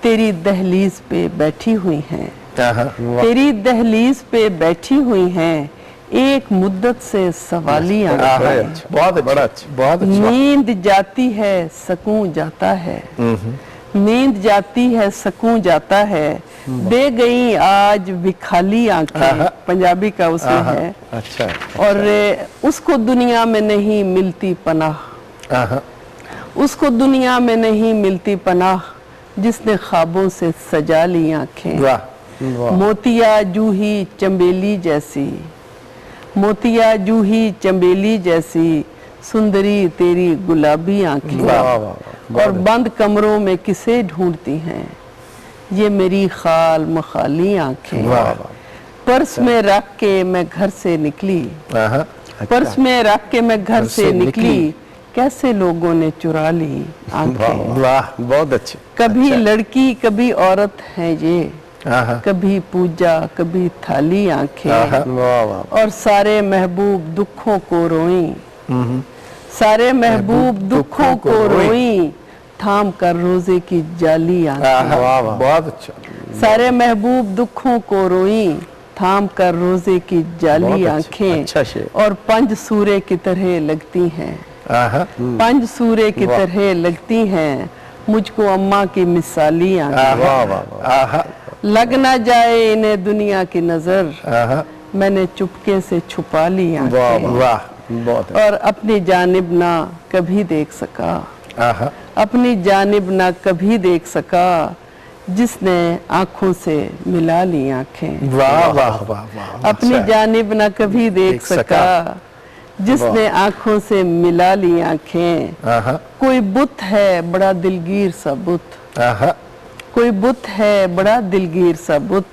तेरी दहलीज पे बैठी हुई हैं,
आहा,
तेरी दहलीज पे बैठी हुई हैं, एक मुद्दत से सवाली
आहा,
आंखें,
बहुत बड़ा अच्छा, बहुत अच्छा।
नींद जाती है सकून जाता है, नींद जाती है सकून जाता है, दे गई आज विखाली आंखें, पंजाबी का उसमें है।
अच्छा,
और उसको दुनिया में नहीं मिलती पनाह,
आहा,
उसको दुनिया में नहीं मिलती पनाह, जिसने ख्वाबों से सजा ली आंखें,
वाह,
मोतिया जूही चंबेली जैसी, मोतिया जूही चंबेली जैसी, सुंदरी तेरी गुलाबी आंखें,
वाह वाह वाह,
और बंद कमरों में किसे ढूंढती हैं, ये मेरी खाल मखाली आंखें,
वाह,
पर्स में रख के मैं घर से निकली,
आहा,
पर्स में रख के मैं घर से निकली, कैसे लोगों ने चुरा ली आंखें,
वाह,
बहुत अच्छे।
कभी लड़की कभी औरत है ये,
आहा,
कभी पूजा कभी थाली आंखें,
वाह वाह,
और सारे महबूब दुखों को रोई, सारे महबूब दुखों को रोई, थाम कर रोजे की जाली आंखें,
आहा, वाह वाह, बहुत अच्छा,
सारे महबूब दुखों को रोई, थाम कर रोजे की जाली
बहुत अच्छा,
आंखें,
अच्छा शेर।
और पंज सूरे की तरह लगती हैं,
आहा,
पंज सूरे की तरह लगती हैं, मुझको अम्मा की मिसाली आंखें,
वाह वाह वाह,
आहा,
लग ना जाए इन्हें दुनिया की नजर,
आहा,
मैंने चुपके से छुपा ली
वाह
आंखें,
वाह,
बहुत
और अपनी जानिब ना कभी देख सका,
आहा,
अपनी जानिब ना कभी देख सका, जिसने आंखों से मिला ली आंखें,
वाह वाह वाह वाह,
अपनी जानिब ना कभी देख सका, जिसने आंखों से मिला ली आंखें,
आहा,
कोई बुत है बड़ा दिलगीर सा बुत,
आहा,
कोई बुत है बड़ा दिलगीर सा बुत,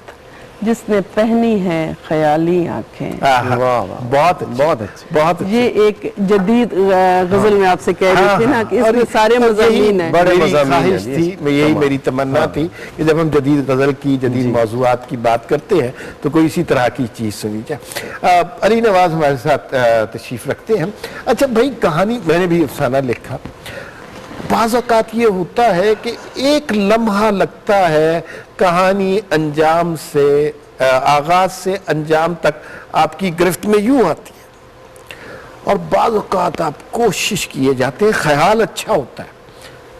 जिसने पहनी है ख्याली आंखें,
आहा,
वाह वाह,
बहुत अच्छे,
बहुत अच्छे।
बहुत अच्छे।
ये एक जदीद गजल में आपसे कह
हाँ,
रही थी ना
हाँ,
कि
और
इसमें सारे
यही
मज़ामीन हैं,
बड़े
मेरी
मज़ामीन
ख्वाहिश
हैं,
थी, मैं यही मेरी तमन्ना थी कि जब हम जदीद गजल की जदीद मौजूआत की बात करते हैं तो कोई इसी तरह की चीज सुनी जाए। अली नवाज हमारे साथ तशरीफ रखते हैं। अच्छा भाई, कहानी मैंने भी अफसाना लिखा, बाज़ औक़ात ये होता है कि एक लम्हा लगता है कहानी अंजाम से, आगाज से अंजाम तक आपकी गिरफ्त में यूं आती है, और बाज़ औक़ात आप कोशिश किए जाते हैं, ख्याल अच्छा होता है,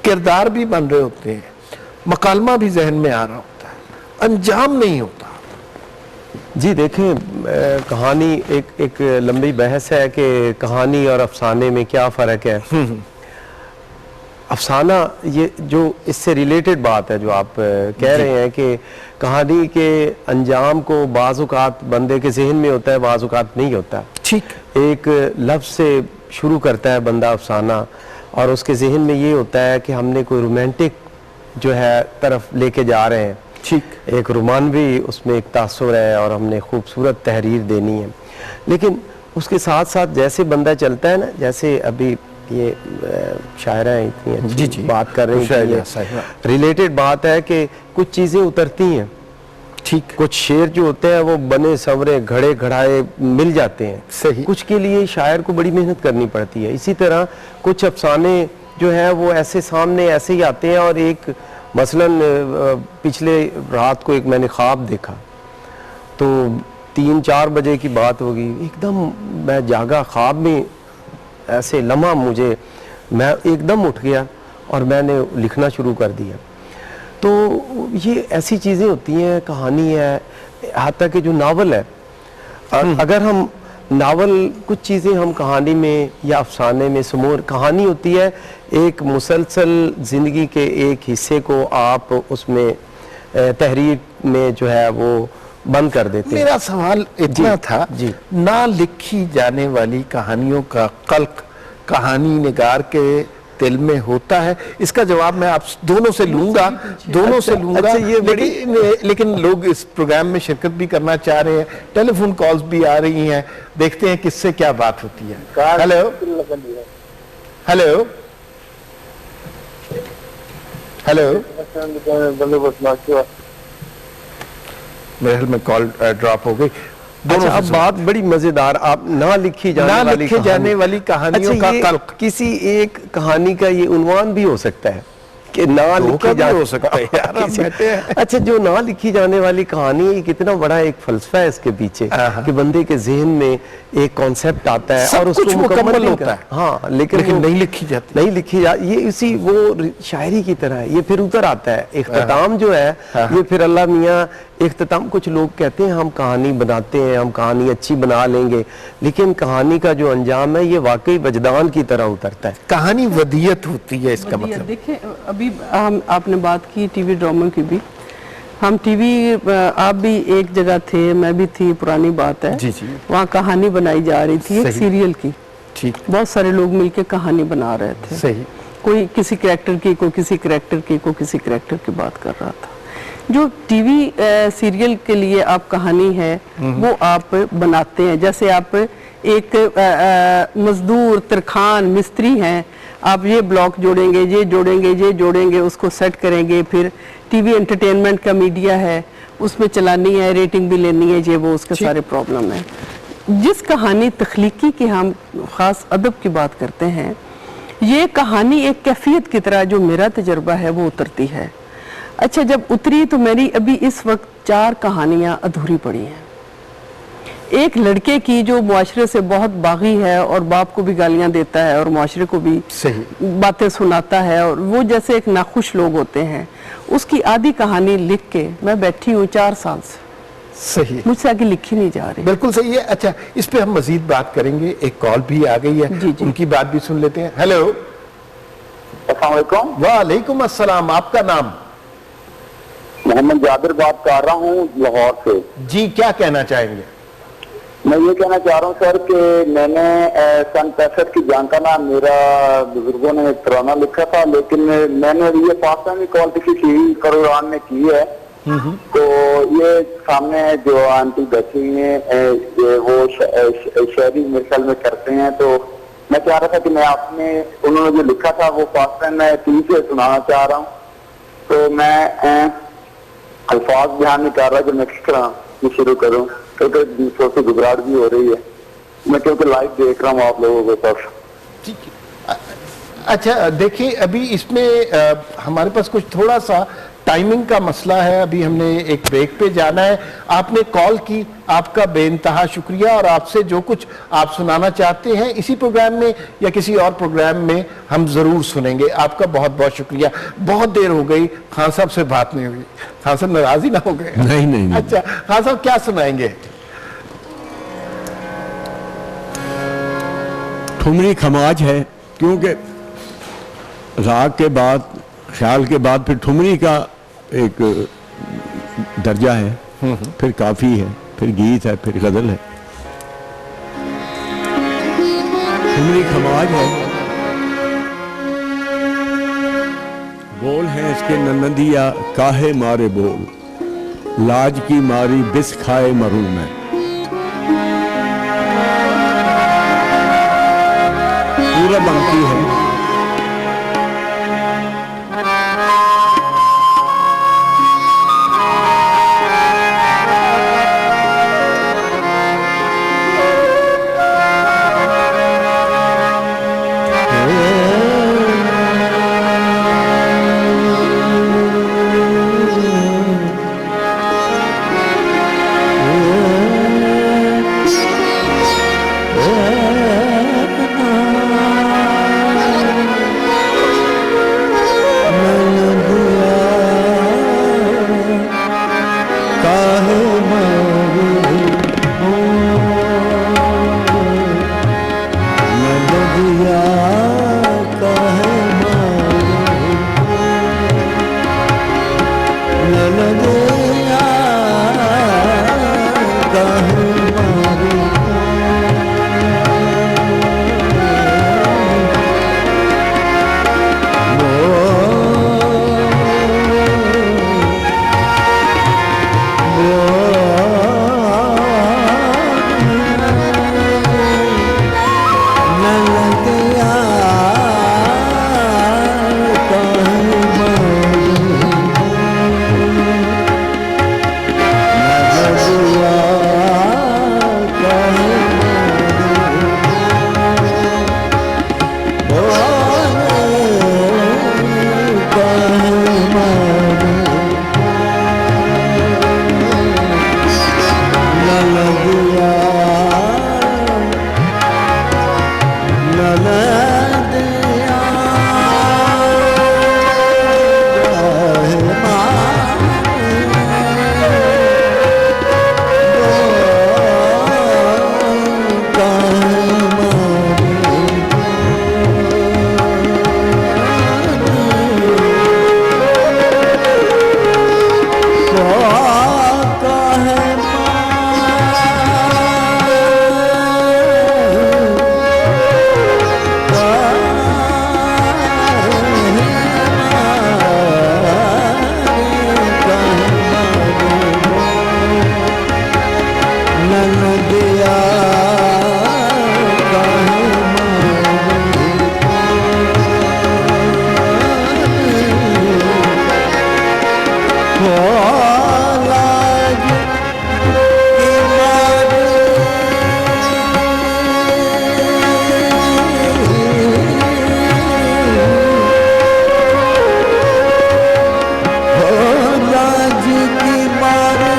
किरदार भी बन रहे होते हैं, मकालमा भी जहन में आ रहा होता है, अंजाम नहीं होता।
जी देखें, कहानी एक लंबी बहस है कि कहानी और अफसाने में क्या फ़र्क है। अफसाना ये जो इससे रिलेटेड बात है जो आप कह रहे हैं कि कहानी के अंजाम को बाज़ औक़ात बंदे के जहन में होता है, बाज़ औक़ात नहीं होता।
ठीक,
एक लफ्ज़ से शुरू करता है बंदा अफसाना, और उसके जहन में ये होता है कि हमने कोई रोमांटिक जो है तरफ लेके जा रहे हैं,
ठीक,
एक रोमानवी उसमें एक तासुर है और हमने खूबसूरत तहरीर देनी है। लेकिन उसके साथ साथ जैसे बंदा चलता है ना, जैसे अभी ये शायरा इतनी अच्छी बात कर रही है, रिलेटेड बात है कि कुछ चीज़ें उतरती हैं,
ठीक,
कुछ शेर जो होते हैं वो बने सवरे घड़े घड़ाए मिल जाते हैं,
सही,
कुछ के लिए शायर को बड़ी मेहनत करनी पड़ती है। इसी तरह कुछ अफसाने जो है वो ऐसे सामने ऐसे ही आते हैं। और एक मसलन पिछले रात को एक मैंने ख्वाब देखा, तो 3-4 बजे की बात होगी, एकदम मैं जागा, ख्वाब में ऐसे लम्हा मुझे, मैं एकदम उठ गया और मैंने लिखना शुरू कर दिया। तो ये ऐसी चीज़ें होती हैं, कहानी है, यहाँ तक कि जो नावल है, अगर हम नावल, कुछ चीज़ें हम कहानी में या अफसाने में समूह, कहानी होती है एक मुसलसल ज़िंदगी के एक हिस्से को आप उसमें तहरीर में जो है वो बंद कर देते हैं।
मेरा सवाल इतना था,
जी।
ना लिखी जाने वाली कहानियों का कल्क कहानी निगार के दिल में होता है? इसका जवाब मैं आप दोनों से लूंगा,
अच्छा, ये
लेकिन लोग इस प्रोग्राम में शिरकत भी करना चाह रहे हैं, टेलीफोन कॉल्स भी आ रही हैं, देखते हैं किससे क्या बात होती है। हेलो हेलो हेलो, मेरे ख्याल में कॉल ड्रॉप हो गई।
अच्छा, अब बात बड़ी मजेदार, आप ना लिखी जाने वाली
कहानियों
अच्छा,
का
ये
कल्क,
किसी एक कहानी का ये उन्वान भी हो सकता है कि ना लिखी
भी हो सकता है यार, आप बैठे हैं।
अच्छा, जो ना लिखी जाने वाली कहानी है, कितना बड़ा एक फलसफा है इसके पीछे, कि बंदे के जहन में एक कॉन्सेप्ट आता है और उसको मुकम्मल
होता है,
हाँ, लेकिन
नहीं लिखी जाती,
नहीं लिखी जा, ये इसी वो शायरी की तरह है, ये फिर उतर आता है। इख्तिताम जो है ये फिर अल्लाह मियाँ इख्तिताम, कुछ लोग कहते हैं हम कहानी बनाते हैं, हम कहानी अच्छी बना लेंगे, लेकिन कहानी का जो अंजाम है ये वाकई वजदान की तरह उतरता है।
कहानी वदियत होती है, इसका मतलब।
देखिए, अभी आपने बात की टीवी ड्रामों की भी, हम टीवी, आप भी एक जगह थे, मैं भी थी, पुरानी बात है,
जी जी,
वहाँ कहानी बनाई जा रही थी एक सीरियल की,
ठीक,
बहुत सारे लोग मिलके कहानी बना रहे थे,
सही,
कोई किसी कैरेक्टर की, कोई किसी कैरेक्टर की, कोई किसी कैरेक्टर की बात कर रहा था। जो टीवी सीरियल के लिए आप कहानी है वो आप बनाते हैं, जैसे आप एक मजदूर, तरखान, मिस्त्री हैं, आप ये ब्लॉक जोड़ेंगे, ये जोड़ेंगे, ये जोड़ेंगे, उसको सेट करेंगे, फिर टीवी एंटरटेनमेंट का मीडिया है, उसमें चलानी है, रेटिंग भी लेनी है, ये वो उसके सारे प्रॉब्लम है। जिस कहानी तख्लीकी की हम ख़ास अदब की बात करते हैं, ये कहानी एक कैफियत की तरह, जो मेरा तजर्बा है वो उतरती है। अच्छा, जब उतरी तो मेरी अभी इस वक्त 4 कहानियां अधूरी पड़ी हैं। एक लड़के की जो मुआशरे से बहुत बागी है और बाप को भी गालियां देता है और मुआशरे को भी
सही
बातें सुनाता है, और वो जैसे एक नाखुश लोग होते हैं, उसकी आधी कहानी लिख के मैं बैठी हूँ 4 साल से,
सही,
मुझसे आगे लिखी नहीं जा रही।
बिल्कुल सही है। अच्छा, इस पे हम मजीद बात करेंगे, एक कॉल भी आ गई है,
जी, जी।
उनकी बात भी सुन लेते हैं। हेलो,
अस्सलाम वालेकुम।
वालेकुम अस्सलाम, आपका नाम?
मोहम्मद जाबिर बात कर रहा हूँ लाहौर से।
जी, क्या कहना चाहेंगे?
मैं ये कहना चाह रहा हूँ सर कि मैंने सन 65 की जंग का नाम, मेरा बुजुर्गों ने तराना लिखा था, लेकिन मैंने ये पास टाइम कॉल किसी टीवी प्रोग्राम में की है, तो ये सामने जो आंटी बैठी हुई है वो शायरी मेरे ख्याल में करते हैं, तो मैं चाह रहा था कि मैं आपने, उन्होंने जो लिखा था वो पास टाइम मैं टीवी से सुनाना चाह रहा हूँ, तो मैं अल्फाज ध्यान नहीं कर रहा कि मैं किस तरह ये शुरू करूं, क्योंकि दूसरों से घबराहट भी हो रही है, मैं क्योंकि लाइव देख रहा हूँ आप लोगों को सब।
ठीक है। अच्छा, देखिए, अभी इसमें हमारे पास कुछ थोड़ा सा टाइमिंग का मसला है, अभी हमने एक ब्रेक पे जाना है। आपने कॉल की, आपका बेइंतहा शुक्रिया, और आपसे जो कुछ आप सुनाना चाहते हैं इसी प्रोग्राम में या किसी और प्रोग्राम में हम जरूर सुनेंगे। आपका बहुत बहुत शुक्रिया। बहुत देर हो गई, खान साहब से बात नहीं हुई, खान साहब नाराज ही ना हो गए?
नहीं, नहीं, नहीं।
अच्छा, खान साहब क्या सुनाएंगे?
ठुमरी खमाज है, क्योंकि राग के बाद, ख्याल के बाद फिर ठुमरी का एक दर्जा है, फिर काफी है, फिर गीत है, फिर गजल है। ठुमरी खमाज है, बोल है इसके ननदिया काहे मारे बोल, लाज की मारी बिस खाए मरू मैं। पूरा बनती है,
लाज की मारे लाज की मारे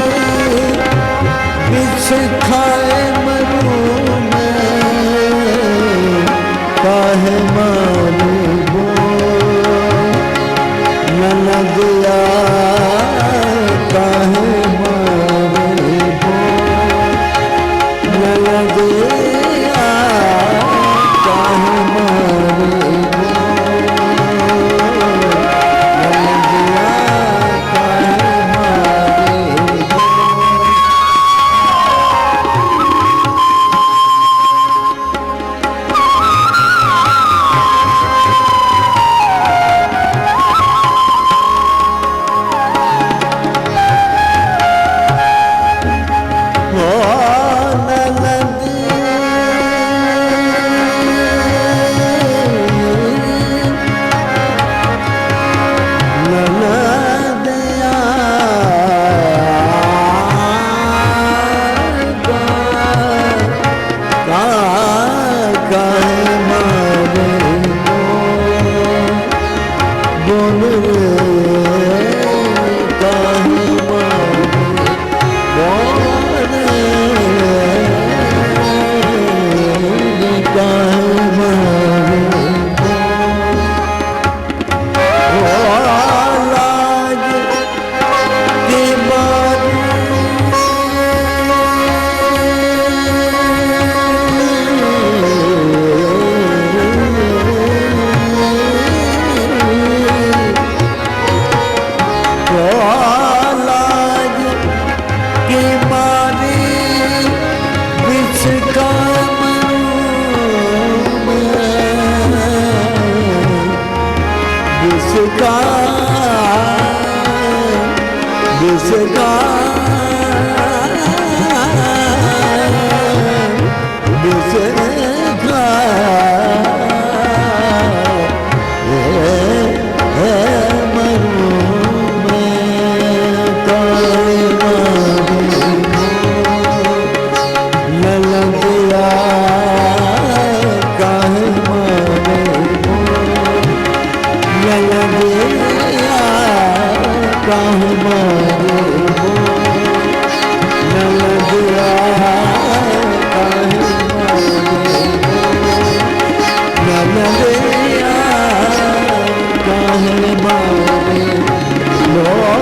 बिछ खाए मरूं मैं काहे मारू गो ननदिया काहे मारे गो ननदिया काहे मारे गो ननदिया काहे मारे गो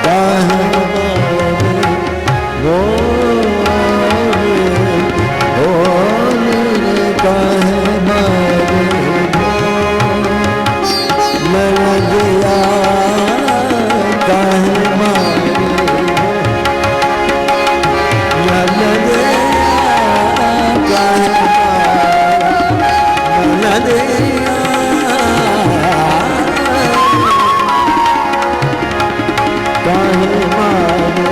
काहे मारे वो मेरे काहे मारे मैं लगिया काहे मारे मैं लगिया काहे मारे काहे मारे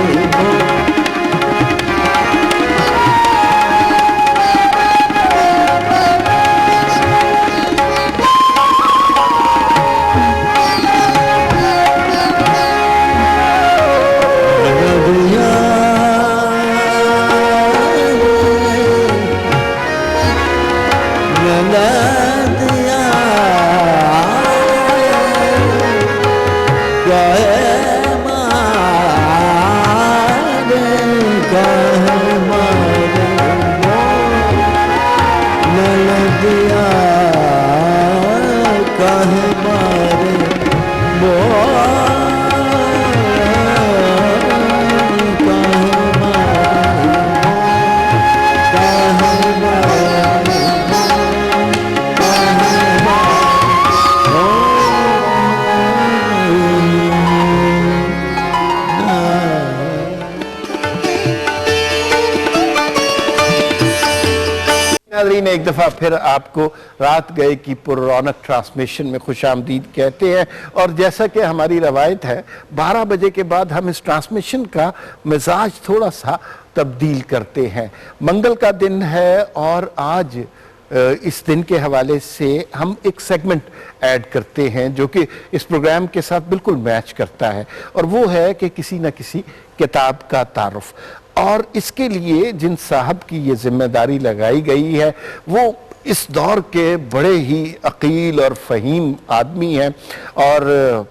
नाज़रीन, एक दफ़ा फिर आपको रात गए की पुररौनक ट्रांसमिशन में खुशामदीद कहते हैं। और जैसा कि हमारी रवायत है, 12 बजे के बाद हम इस ट्रांसमिशन का मिजाज थोड़ा सा तब्दील करते हैं। मंगल का दिन है और आज इस दिन के हवाले से हम एक सेगमेंट ऐड करते हैं जो कि इस प्रोग्राम के साथ बिल्कुल मैच करता है, और वो है कि किसी न किसी किताब का तारुफ। और इसके लिए जिन साहब की ये जिम्मेदारी लगाई गई है वो इस दौर के बड़े ही अकील और फहीम आदमी हैं, और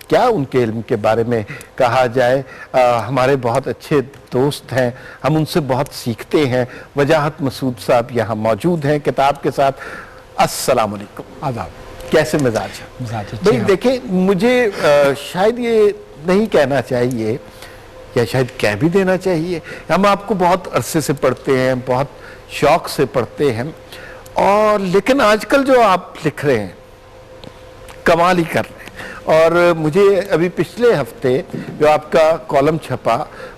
क्या उनके इल्म के बारे में कहा जाए, हमारे बहुत अच्छे दोस्त हैं, हम उनसे बहुत सीखते हैं। वजाहत मसूद साहब यहाँ मौजूद हैं किताब के साथ। अस्सलाम वालेकुम।
आदाब।
कैसे मिजाज है?
मिजाज अच्छे
भाई
हैं।
देखें, मुझे शायद ये नहीं कहना चाहिए, या शायद कह भी देना चाहिए, हम आपको बहुत अरसे से पढ़ते हैं, बहुत शौक से पढ़ते हैं, और लेकिन आजकल जो आप लिख रहे हैं कमाल ही कर रहे हैं। और मुझे अभी पिछले हफ्ते जो आपका कॉलम छपा,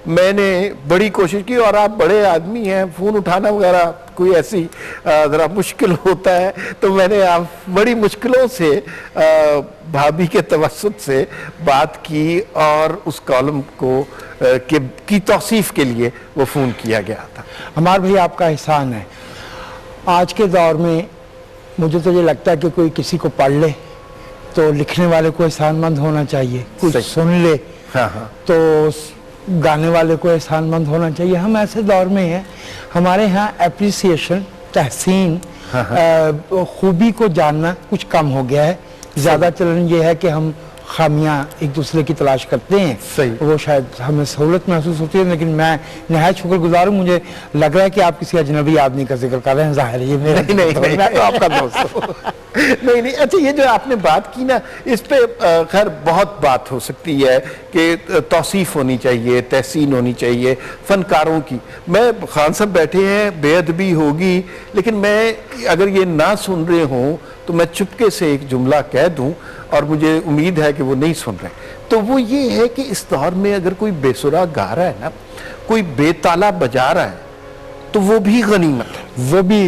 मैंने बड़ी कोशिश की, और आप बड़े आदमी हैं, फ़ोन उठाना वगैरह कोई ऐसी ज़रा मुश्किल होता है, तो मैंने आप बड़ी मुश्किलों से भाभी के तवस्सुत से बात की, और उस कॉलम को की तौसीफ के लिए वो फ़ोन किया गया था।
हमार भाई आपका एहसान है। आज के दौर में मुझे तो ये लगता है कि कोई किसी को पढ़ ले तो लिखने वाले को एहसानमंद होना चाहिए, कुछ
सही।
सुन ले
हाँ हाँ,
तो गाने वाले को एहसानमंद होना चाहिए। हम ऐसे दौर में हैं, हमारे यहाँ एप्रिसिएशन, तहसीन, खूबी को जानना कुछ कम हो गया है। ज़्यादा चलन ये है कि हम खामियां एक दूसरे की तलाश करते हैं।
सही।
वो शायद हमें सहूलत महसूस होती है, लेकिन मैं नहायत शुक्रगुजार हूँ। मुझे लग रहा है कि आप किसी अजनबी आदमी का जिक्र कर रहे हैं, जाहिर है ये मेरा
नहीं, मैं तो आपका दोस्त हूँ। नहीं, अच्छा, ये जो आपने बात की ना, इस पे खैर बहुत बात हो सकती है कि तौसीफ होनी चाहिए, तहसीन होनी चाहिए फनकारों की। मैं खान साहब बैठे हैं, बेअदबी होगी, लेकिन मैं अगर ये ना सुन रहे हों तो मैं चुपके से एक जुमला कह दूं, और मुझे उम्मीद है कि वो नहीं सुन रहे। तो वो ये है कि इस दौर में अगर कोई बेसुरा गा रहा है ना, कोई बेताला बजा रहा है, तो वो भी गनीमत है।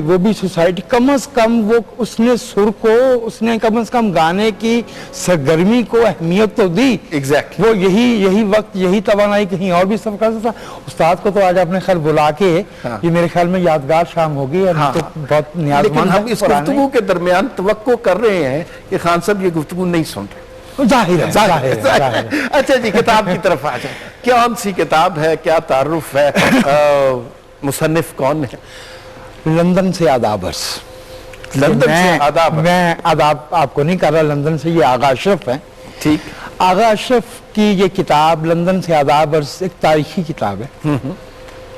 वो भी सोसाइटी कम से कम वो उसने सुर को, उसने कम से कम गाने की सरगर्मी को अहमियत तो दी।
एग्जैक्टली।
वो यही वक्त, यही तवानाई कहीं और भी सब कर सकता। उस्ताद को तो आज आपने खैर बुला के
हाँ।
ये मेरे ख्याल में यादगार शाम होगी, और
हाँ,
तो
हाँ।
बहुत
लेकिन
नियाज़मंद
हम
है
इस
पुराने।
गुफ्तगू के दरमियान तवक्को कर रहे हैं कि खान साहब ये गुफ्तगू नहीं सुन रहे।
जाहिर है, जाहिर है।
अच्छा जी, किताब की तरफ आ जाए। कौन सी किताब है, क्या तारुफ है, मुसन्निफ कौन है?
लंदन से आदाबर्स।
लंदन से आदाब।
मैं आदाब आपको नहीं कर रहा, लंदन से ये आगा अशरफ है।
ठीक।
आगा अशरफ की ये किताब लंदन से आदाबर्स एक तारीखी किताब है।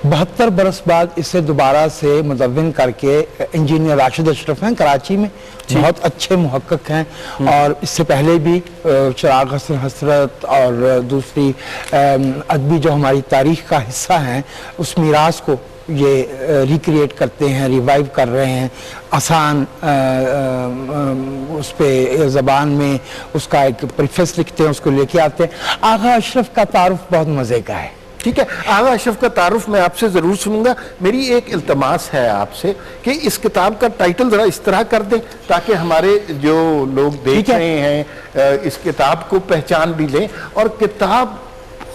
72 बरस बाद इसे दोबारा से मुदव्विन करके इंजीनियर राशिद अशरफ हैं कराची में, बहुत अच्छे मुहक्किक हैं। और इससे पहले भी चिराग हसन हसरत और दूसरी अदबी जो हमारी तारीख का हिस्सा हैं उस मीरास को ये रिक्रिएट करते हैं, रिवाइव कर रहे हैं, आसान उस पे ज़बान में उसका एक प्रीफेस लिखते हैं, उसको लेके आते हैं। आगा अशरफ का तारुफ बहुत मज़े का है।
ठीक है, आगा अशरफ का तारुफ मैं आपसे जरूर सुनूंगा। मेरी एक इल्तमास है आपसे कि इस किताब का टाइटल जरा इस तरह कर दें ताकि हमारे जो लोग देख रहे हैं इस किताब को पहचान भी लें, और किताब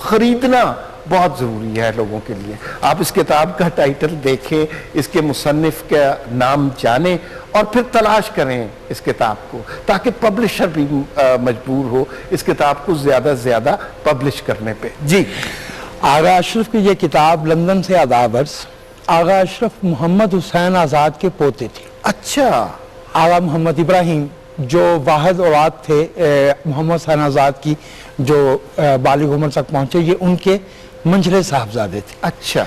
खरीदना बहुत जरूरी है लोगों के लिए। आप इस किताब का टाइटल देखें, इसके मुसन्निफ का नाम जानें और फिर तलाश करें इस किताब को, ताकि पब्लिशर भी मजबूर हो इस किताब को ज्यादा से ज्यादा पब्लिश करने पे। जी,
आगा अशरफ की ये किताब लंदन से अदावर्स। आगा अशरफ मोहम्मद हुसैन आज़ाद के पोते थे।
अच्छा।
आगा मोहम्मद इब्राहिम जो वाहिद औलाद थे मोहम्मद हुसैन आज़ाद की जो बालिग उम्र तक पहुंचे, ये उनके मंझले साहबजादे थे।
अच्छा।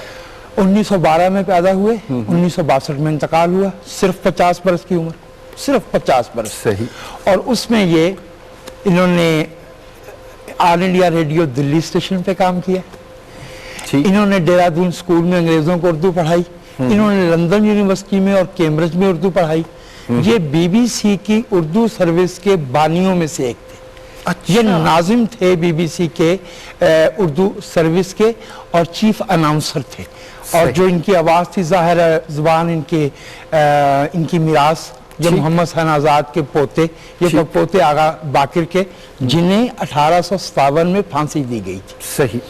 1912 में पैदा हुए, 1962 में इंतकाल हुआ, सिर्फ 50 बरस की उम्र, सिर्फ 50 बरस।
सही।
और उसमें ये इन्होंने all India radio Delhi station पे काम किया, इन्होंने देहरादून स्कूल में अंग्रेजों को उर्दू पढ़ाई, इन्होंने लंदन यूनिवर्सिटी में और कैम्ब्रिज में उर्दू पढ़ाई। ये बीबीसी की उर्दू सर्विस के बानियों में से एक थे। अच्छा। ये नाजिम थे बीबीसी के उर्दू सर्विस के और चीफ अनाउंसर थे। और जो इनकी आवाज़ थी, ज़ाहिर है ज़ुबान इनकी मिरास, जो मोहम्मद हुसैन आज़ाद के पोते, ये पोते आगा बाकिर के, जिन्हें 1857 में फांसी दी गई थी।
सही।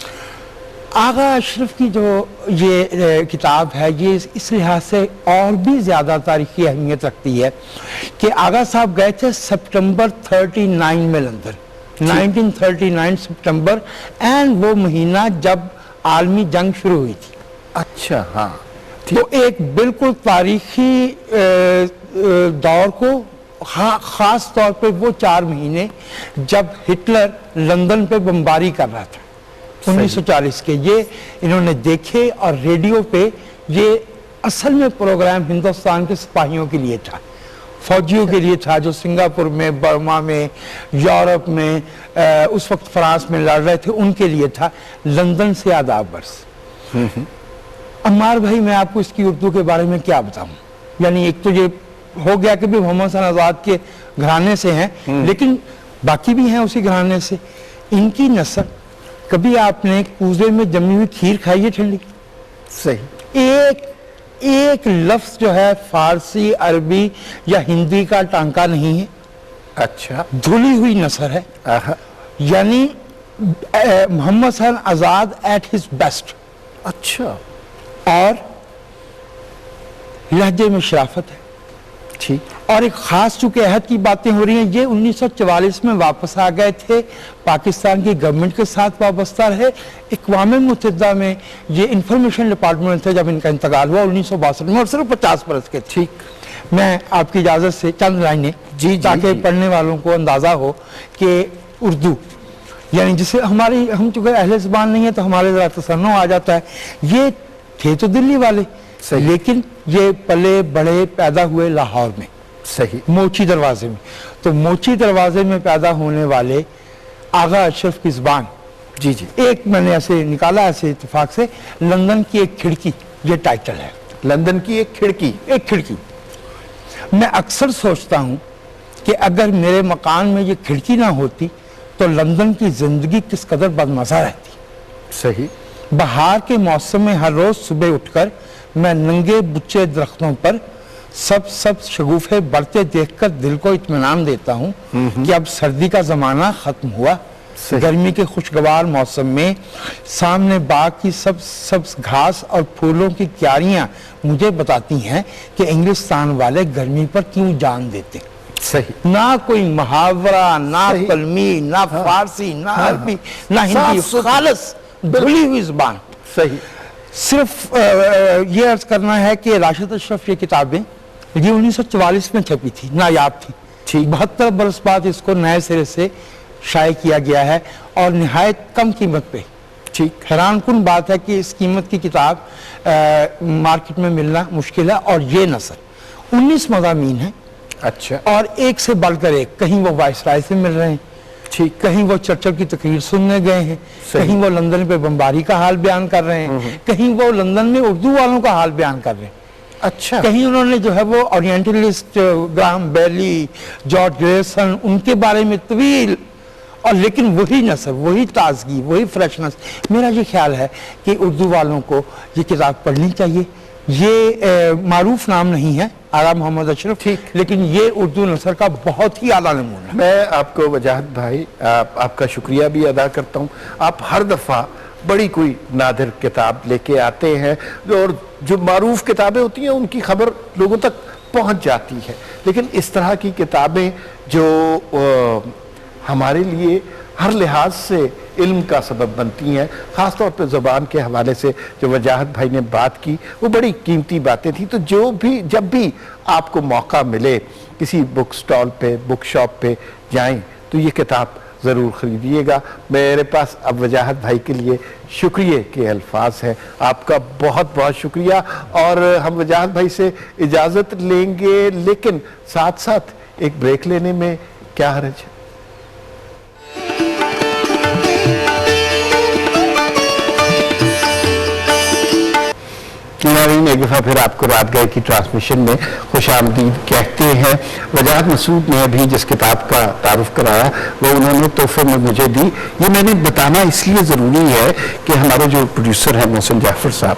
आगा अशरफ की जो ये किताब है, ये इस लिहाज से और भी ज़्यादा तारीखी अहमियत रखती है कि आगा साहब गए थे सितंबर 39 में लंदन, 1939 सितंबर, एंड वो महीना जब आलमी जंग शुरू हुई थी।
अच्छा। हाँ।
तो एक बिल्कुल तारीखी दौर को, ख़ास तौर पे वो 4 महीने जब हिटलर लंदन पे बमबारी कर रहा था 1940 के, ये इन्होंने देखे। और रेडियो पे ये असल में प्रोग्राम हिंदुस्तान के सिपाहियों के लिए था, फौजियों के लिए था जो सिंगापुर में, बर्मा में, यूरोप में, उस वक्त फ्रांस में लड़ रहे थे, उनके लिए था। लंदन से आदाब बरस। अम्मार भाई, मैं आपको इसकी उर्दू के बारे में क्या बताऊं, यानी एक तो ये हो गया कि भी मोहम्मद हुसैन आज़ाद के घराने से हैं, लेकिन बाकी भी हैं उसी घराने से। इनकी नस्ल, कभी आपने कूजे में जमी हुई खीर खाई है ठंडी?
सही।
एक लफ्ज जो है फारसी, अरबी या हिंदी का टांका नहीं है।
अच्छा।
धुली हुई नस्ल है, यानी मोहम्मद हुसैन आज़ाद एट हिज बेस्ट।
अच्छा।
और लहजे में शराफत है।
ठीक।
और एक खास चूंकि अहद की बातें हो रही हैं, ये 1944 में वापस आ गए थे, पाकिस्तान की गवर्नमेंट के साथ वाबस्ता रहे। इक़वाम मुत्तहिदा में ये इंफॉर्मेशन डिपार्टमेंट में थे जब इनका इंतकाल हुआ 1962 में, और सिर्फ 50 बरस के। ठीक। मैं आपकी इजाज़त से चंद लाइनें, ताकि पढ़ने वालों को अंदाज़ा हो कि उर्दू, यानी जिसे हम चूँकि अहले ज़बान नहीं है तो हमारे ज़रा तसन्नो आ जाता है। ये थे तो दिल्ली वाले, लेकिन ये पले बड़े पैदा हुए लाहौर में।
सही।
मोची दरवाजे में। तो मोची दरवाजे में पैदा होने वाले आगा अशरफ की ज़बान,
जी जी,
एक मैंने ऐसे निकाला ऐसे इत्तेफाक से, लंदन की एक खिड़की, ये टाइटल है।
लंदन की एक खिड़की।
एक खिड़की। मैं अक्सर सोचता हूं कि अगर मेरे मकान में ये खिड़की ना होती तो लंदन की जिंदगी किस कदर बदमजा रहती।
सही।
बहार के मौसम में हर रोज सुबह उठकर मैं नंगे बुच्चे दरख्तों पर सब शगुफे बढ़ते देखकर दिल को इत्मीनान देता हूँ कि अब सर्दी का जमाना खत्म हुआ। गर्मी के खुशगवार मौसम में सामने बाग की सब घास और फूलों की क्यारियां मुझे बताती हैं कि इंग्लिस्तान वाले गर्मी पर क्यों जान देते।
सही।
ना कोई मुहावरा, ना कलमी, ना फारसी, ना अरबी, ना हिंदी, खालस धुली हुई जुबान।
सही।
सिर्फ ये अर्ज करना है कि राशिद अशरफ ये किताबें ये 1944 में छपी थी, नायाब थी। ठीक। 72 बरस बाद इसको नए सिरे से शाये किया गया है और निहायत कम कीमत पे
ठीक।
हैरानकुन बात है कि इस कीमत की किताब मार्केट में मिलना मुश्किल है। और ये नस्ल 19 मज़ामीन है
अच्छा
और एक से बढ़कर एक, कहीं वो वायसराय से मिल रहे हैं,
ठीक,
कहीं वो चर्चिल की तकरीर सुनने गए हैं,
सही।
कहीं वो लंदन पे बमबारी का हाल बयान कर रहे हैं, कहीं वो लंदन में उर्दू वालों का हाल बयान कर रहे हैं,
अच्छा
कहीं उन्होंने जो है वो ओरिएंटलिस्ट ग्राहम बेली, जॉर्ज ग्रेसन, उनके बारे में तवील, और लेकिन वही नसर, वही ताजगी, वही फ्रेशनेस। मेरा ये ख्याल है कि उर्दू वालों को ये किताब पढ़नी चाहिए। ये मारूफ नाम नहीं है आला मोहम्मद अशरफ,
ठीक,
लेकिन ये उर्दू नसर का बहुत ही आला नमूना है।
मैं आपको वजाहत भाई आपका शुक्रिया भी अदा करता हूँ। आप हर दफ़ा बड़ी कोई नादिर किताब लेके आते हैं और जो मारूफ किताबें होती हैं उनकी खबर लोगों तक पहुँच जाती है, लेकिन इस तरह की किताबें जो हमारे लिए हर लिहाज से इल्म का सबब बनती हैं, ख़ास तौर पर ज़ुबान के हवाले से जो वजाहत भाई ने बात की वो बड़ी कीमती बातें थी। तो जो भी जब भी आपको मौका मिले किसी बुक स्टॉल पे, बुक शॉप पे जाएं तो ये किताब ज़रूर ख़रीदिएगा। मेरे पास अब वजाहत भाई के लिए शुक्रिया के अल्फाज हैं। आपका बहुत बहुत शुक्रिया। और हम वजाहत भाई से इजाज़त लेंगे, लेकिन साथ साथ एक ब्रेक लेने में क्या हर्ज है। नाज़रीन, एक दफ़ा फिर आपको रात गए की ट्रांसमिशन में खुश आमदीद कहते हैं। वजाहत मसूद ने अभी जिस किताब का तारुफ कराया वो उन्होंने तोहफे में मुझे दी। ये मैंने बताना इसलिए ज़रूरी है कि हमारे जो प्रोड्यूसर हैं मोहसिन जाफर साहब,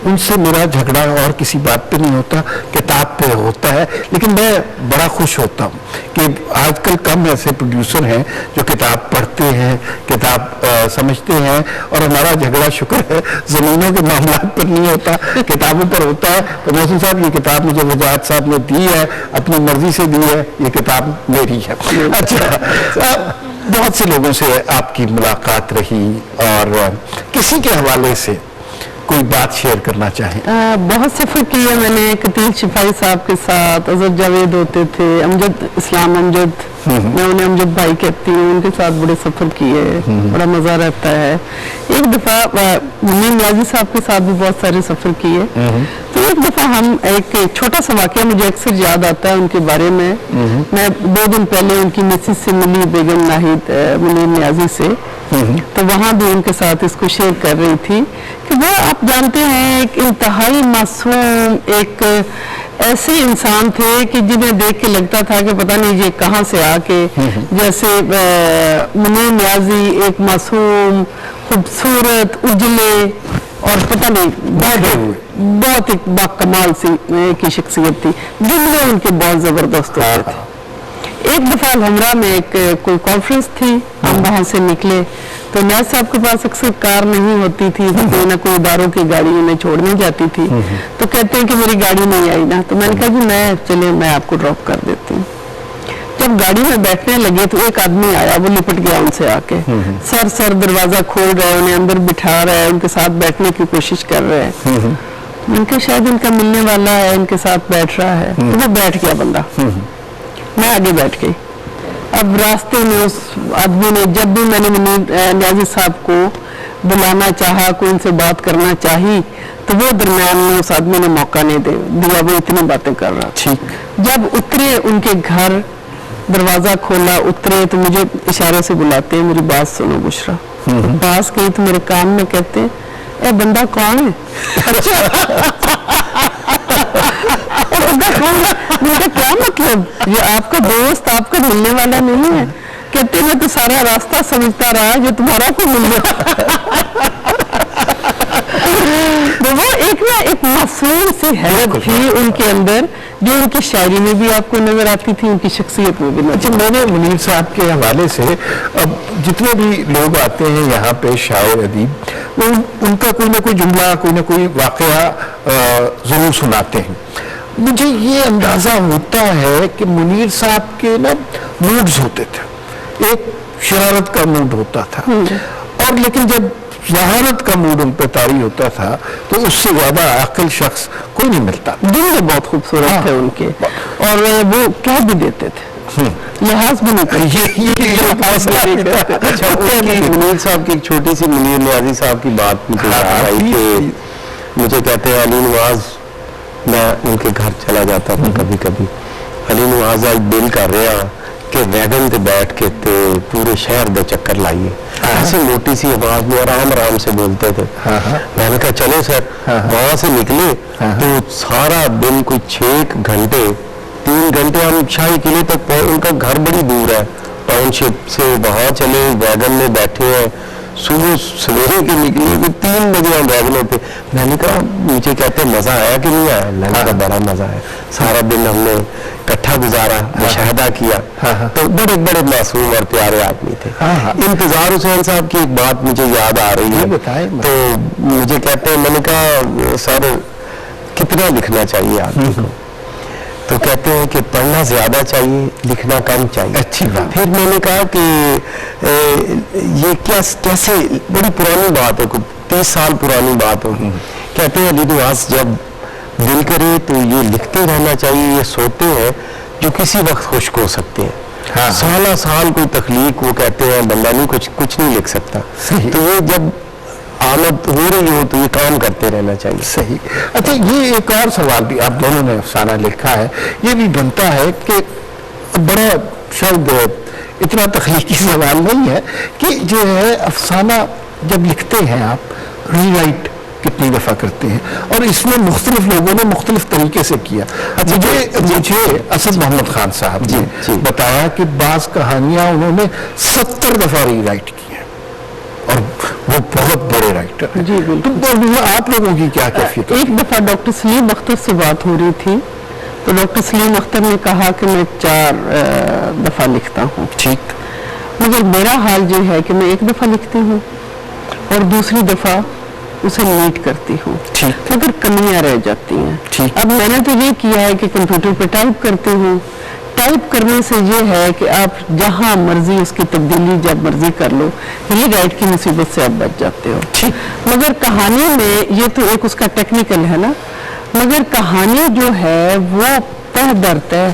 उनसे मेरा झगड़ा और किसी बात पे नहीं होता, किताब पे होता है। लेकिन मैं बड़ा खुश होता हूँ कि आजकल कम ऐसे प्रोड्यूसर हैं जो किताब पढ़ते हैं, किताब समझते हैं, और हमारा झगड़ा शुक्र है ज़मीनों के मामला पर नहीं होता, किताबों पर होता है। तो मोहसिन साहब ये किताब मुझे वजाहत साहब ने दी है, अपनी मर्जी से दी है, ये किताब मेरी है। अच्छा, बहुत से लोगों से आपकी मुलाकात रही और किसी के हवाले से कोई बात शेयर करना चाहें?
बहुत सफ़र किया मैंने कतील शिफाई साहब के साथ, अजहर जावेद होते थे, अमजद इस्लाम अमजद, मैं उन्हें अमजद भाई कहती हूँ, उनके साथ बड़े सफ़र किए, बड़ा मज़ा रहता है। एक दफ़ा मुनीर नियाज़ी साहब के साथ भी बहुत सारे सफ़र किए। तो एक दफ़ा हम, एक छोटा सा वाक़या मुझे अक्सर याद आता है उनके बारे में। मैं 2 दिन पहले उनकी मिसेस से मिली, बेगम नाहिद मुनीर नियाज़ी से, तो वहाँ भी उनके साथ इसको शेयर कर रही थी कि वो, आप जानते हैं, एक इंतहाई मासूम, एक ऐसे इंसान थे कि जिन्हें देख के लगता था कि पता नहीं ये कहाँ से आके, जैसे मुनीर नियाज़ी एक मासूम, खूबसूरत, उजले और पता नहीं बहुत एक बाकमाल सी की शख्सियत थी, जुमले उनके बहुत ज़बरदस्त होते थे। एक दफ़ा हमरा में एक कोई कॉन्फ्रेंस थी, हम वहाँ से निकले तो नियाज़ साहब के पास अक्सर कार नहीं होती थी, तो कोई ना कोई इदारों की गाड़ी उन्हें छोड़ने जाती थी। तो कहते हैं कि मेरी गाड़ी नहीं आई ना, तो मैंने कहा कि मैं आपको ड्रॉप कर देती हूँ। जब गाड़ी में बैठने लगे तो एक आदमी आया, वो लिपट गया उनसे आके, सर दरवाजा खोल रहे, उन्हें अंदर बिठा रहे हैं, उनके साथ बैठने की कोशिश कर रहे हैं। उनके शायद इनका मिलने वाला है, इनके साथ बैठ रहा है, तो वो बैठ गया बंदा, मैं आगे बैठ गई। अब रास्ते में उस आदमी ने, जब भी मैंने मुनीर नियाज़ी साहब को बुलाना चाहा, कोई उनसे बात करना चाही, तो वो दरम्यान में उस आदमी ने मौका नहीं दिया, वो इतनी बातें कर रहा।
ठीक,
जब उतरे उनके घर, दरवाजा खोला, उतरे तो मुझे इशारे से बुलाते हैं, मेरी बात सुनो बुशरा। तो पास गई तो मेरे कान में कहते हैं, ए बंदा कौन है? मुझे क्या मतलब, ये आपका दोस्त, आपका मिलने वाला नहीं है? कहते मैं तो सारा रास्ता समझता रहा जो तुम्हारा को मिल गया। वो एक मासूम सी हैरत थी उनके अंदर, जो उनकी शायरी में भी आपको नजर आती थी, उनकी शख्सियत में भी नजर।
अच्छा, मैंने मुनीर साहब के हवाले से, अब जितने भी लोग आते हैं यहाँ पे शायर अदीब, वो उनका कोई ना कोई जुमला, कोई ना कोई वाक़या ज़रूर सुनाते हैं। मुझे ये अंदाज़ा होता है कि मुनीर साहब के ना मूड्स होते थे, एक शरारत का मूड होता था, और लेकिन जब शहारत का मूड उन पर तारी होता था तो उससे ज्यादा अक्ल शख्स कोई नहीं मिलता।
दिल बहुत खूबसूरत थे उनके, और वो कह भी देते थे। लिहाज भी नहीं करते।
अच्छा, उनकी मुनीर साहब की एक छोटी सी मुनीर नियाजी साहब की बात मुझे याद आई कि मुझे कहते हैं अली नवाज, मैं उनके घर चला जाता था कभी कभी, अली नवाज आज दिल कर रहा कि वैगन पे बैठ के ते पूरे शहर दे चक्कर लाइए, ऐसे मोटी सी आवाज में आराम आराम से बोलते थे। मैंने कहा चलो सर, वहां से निकले तो सारा दिन कोई 6 घंटे 3 घंटे हम शाही किले तक उनका घर बड़ी दूर है टाउनशिप से, वहां चले वैगन में बैठे हैं, सुबह सवेरे के निकले तो 3 बजे हम वैगनों पे। मैंने कहा, मुझे कहते मजा आया कि नहीं आया? मैंने कहा बड़ा मजा आया, सारा दिन हमने इकट्ठा गुजारा, मुशाहदा किया, तो बड़े बड़े मासूम और प्यारे आदमी थे। इंतजार हुसैन साहब की एक बात मुझे याद आ रही है, तो मुझे कहते हैं, मैंने कहा सर कितना लिखना चाहिए आदमी को? तो कहते हैं कि पढ़ना ज्यादा चाहिए, लिखना कम चाहिए।
अच्छी बात।
फिर मैंने कहा कि ये कैसे, बड़ी पुरानी बात है, 30 साल पुरानी बात होगी। कहते हैं अली नवाज जब दिल करे तो ये लिखते रहना चाहिए, ये सोते हैं जो किसी वक्त खुश्क हो सकते हैं। साला साल कोई तख्लीक, वो कहते हैं बंदा नहीं कुछ नहीं लिख सकता, तो ये जब आमद हो रही हो तो ये काम करते रहना चाहिए।
सही। अच्छा, ये एक और सवाल भी आप दोनों ने अफसाना लिखा है, ये भी बनता है कि बड़ा शायद इतना तख्लीकी सवाल नहीं है कि जो है अफसाना जब लिखते हैं आप रीराइट कितनी दफा करते हैं, और इसमें मुख्तलिफ लोगों ने मुख्तलिफ तरीके से किया। अच्छा, मुझे असद मोहम्मद खान साहब ने बताया कि बाज कहानियां उन्होंने 70 दफा रीराइट की हैं, और वो बहुत बड़े राइटर हैं।
जी बिल्कुल।
तो आप लोगों की क्या कैफियत है?
एक दफा डॉक्टर सलीम अख्तर से बात हो रही थी, तो डॉक्टर सलीम अख्तर ने कहा कि मैं 4 दफा लिखता हूँ।
ठीक।
मगर मेरा हाल जो है कि मैं 1 दफा लिखती हूँ और दूसरी दफा उसे नीट करती हूँ, मगर कमियां रह जाती हैं। अब मैंने तो ये किया है कि कंप्यूटर पे टाइप करती हूँ। टाइप करने से ये है कि आप जहां मर्जी उसकी तब्दीली जब मर्जी कर लो, ये राइट की मुसीबत से आप बच जाते हो। मगर कहानी में ये तो एक उसका टेक्निकल है ना, मगर कहानी जो है वो तह दर तह,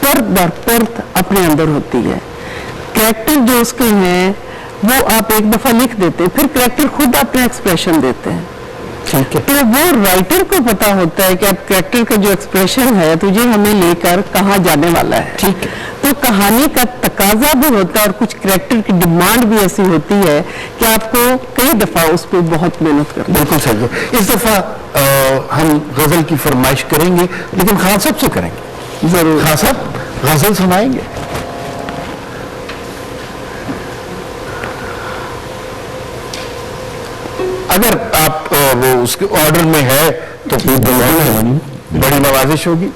पर्द दर पर्द अपने अंदर होती है। कैरेक्टर जो उसके हैं वो आप 1 दफा लिख देते हैं, फिर कैरेक्टर खुद अपना एक्सप्रेशन देते हैं।
ठीक है।
तो वो राइटर को पता होता है कि अब कैरेक्टर का जो एक्सप्रेशन है तो ये हमें लेकर कहाँ जाने वाला है। ठीक है। तो कहानी का तकाजा भी होता है और कुछ कैरेक्टर की डिमांड भी ऐसी होती है कि आपको कई दफा उस पर बहुत मेहनत करनी।
बिल्कुल सही है। इस दफा हम गजल की फरमाइश करेंगे, लेकिन खान साहब से करेंगे। जरूर। खान साहब गजल सुनाएंगे। अगर आप वो उसके ऑर्डर में है तो बड़ी नवाजिश होगी।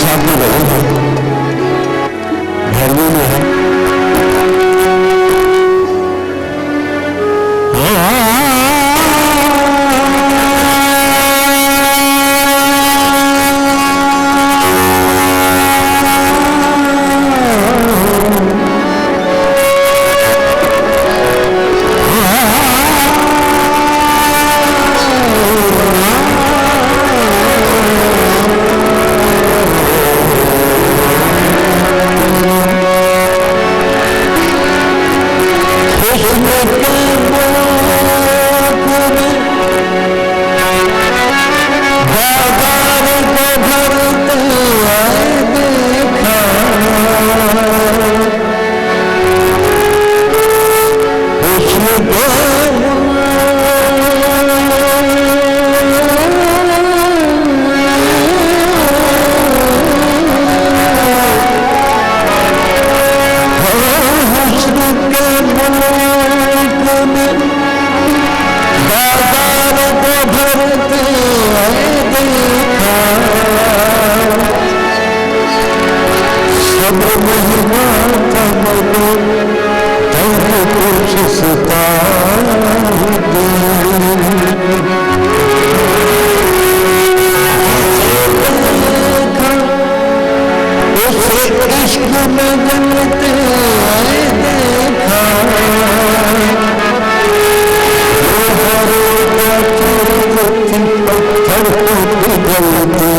साहब ने भैरवी में है।
इश्क में जन्नत आए देखा पत्थर को पिघलते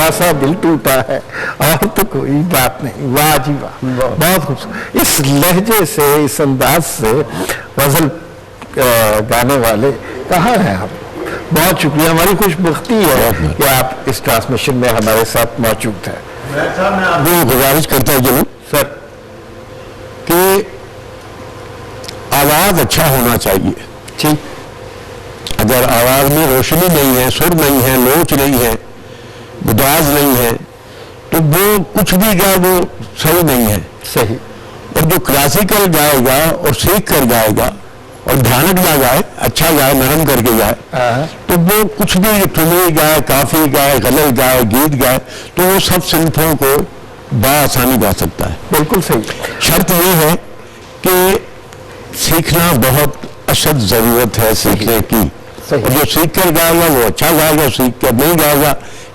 थोड़ा सा दिल टूटा है और तो कोई बात नहीं। वाह जी वाह, बहुत खूबसूरत इस लहजे से, इस अंदाज से गजल गाने वाले कहाँ हैं आप? बहुत शुक्रिया, हमारी खुशबख्ती है कि आप इस ट्रांसमिशन में हमारे साथ मौजूद हैं।
मैं आपको गुजारिश करता हूँ जरूर
सर
कि आवाज अच्छा होना चाहिए।
ठीक,
अगर आवाज में रोशनी नहीं है, सुर नहीं है, लोच नहीं है, गुदाज नहीं है, तो वो कुछ भी गाए वो सही नहीं है।
सही।
और जो क्लासिकल गाएगा और सीख कर गाएगा और ध्यानक ना गाए, अच्छा गाए, नरम करके गाए, तो वो कुछ भी ठुमरी गाए, काफी गाए, गजल गाए, गीत गाए, तो वो सब सिंफों को बआसानी गा सकता है।
बिल्कुल सही।
शर्त ये है कि सीखना बहुत अशद जरूरत है सीखने की। और जो सीख कर गाएगा वो अच्छा गाएगा, सीख कर नहीं गाएगा,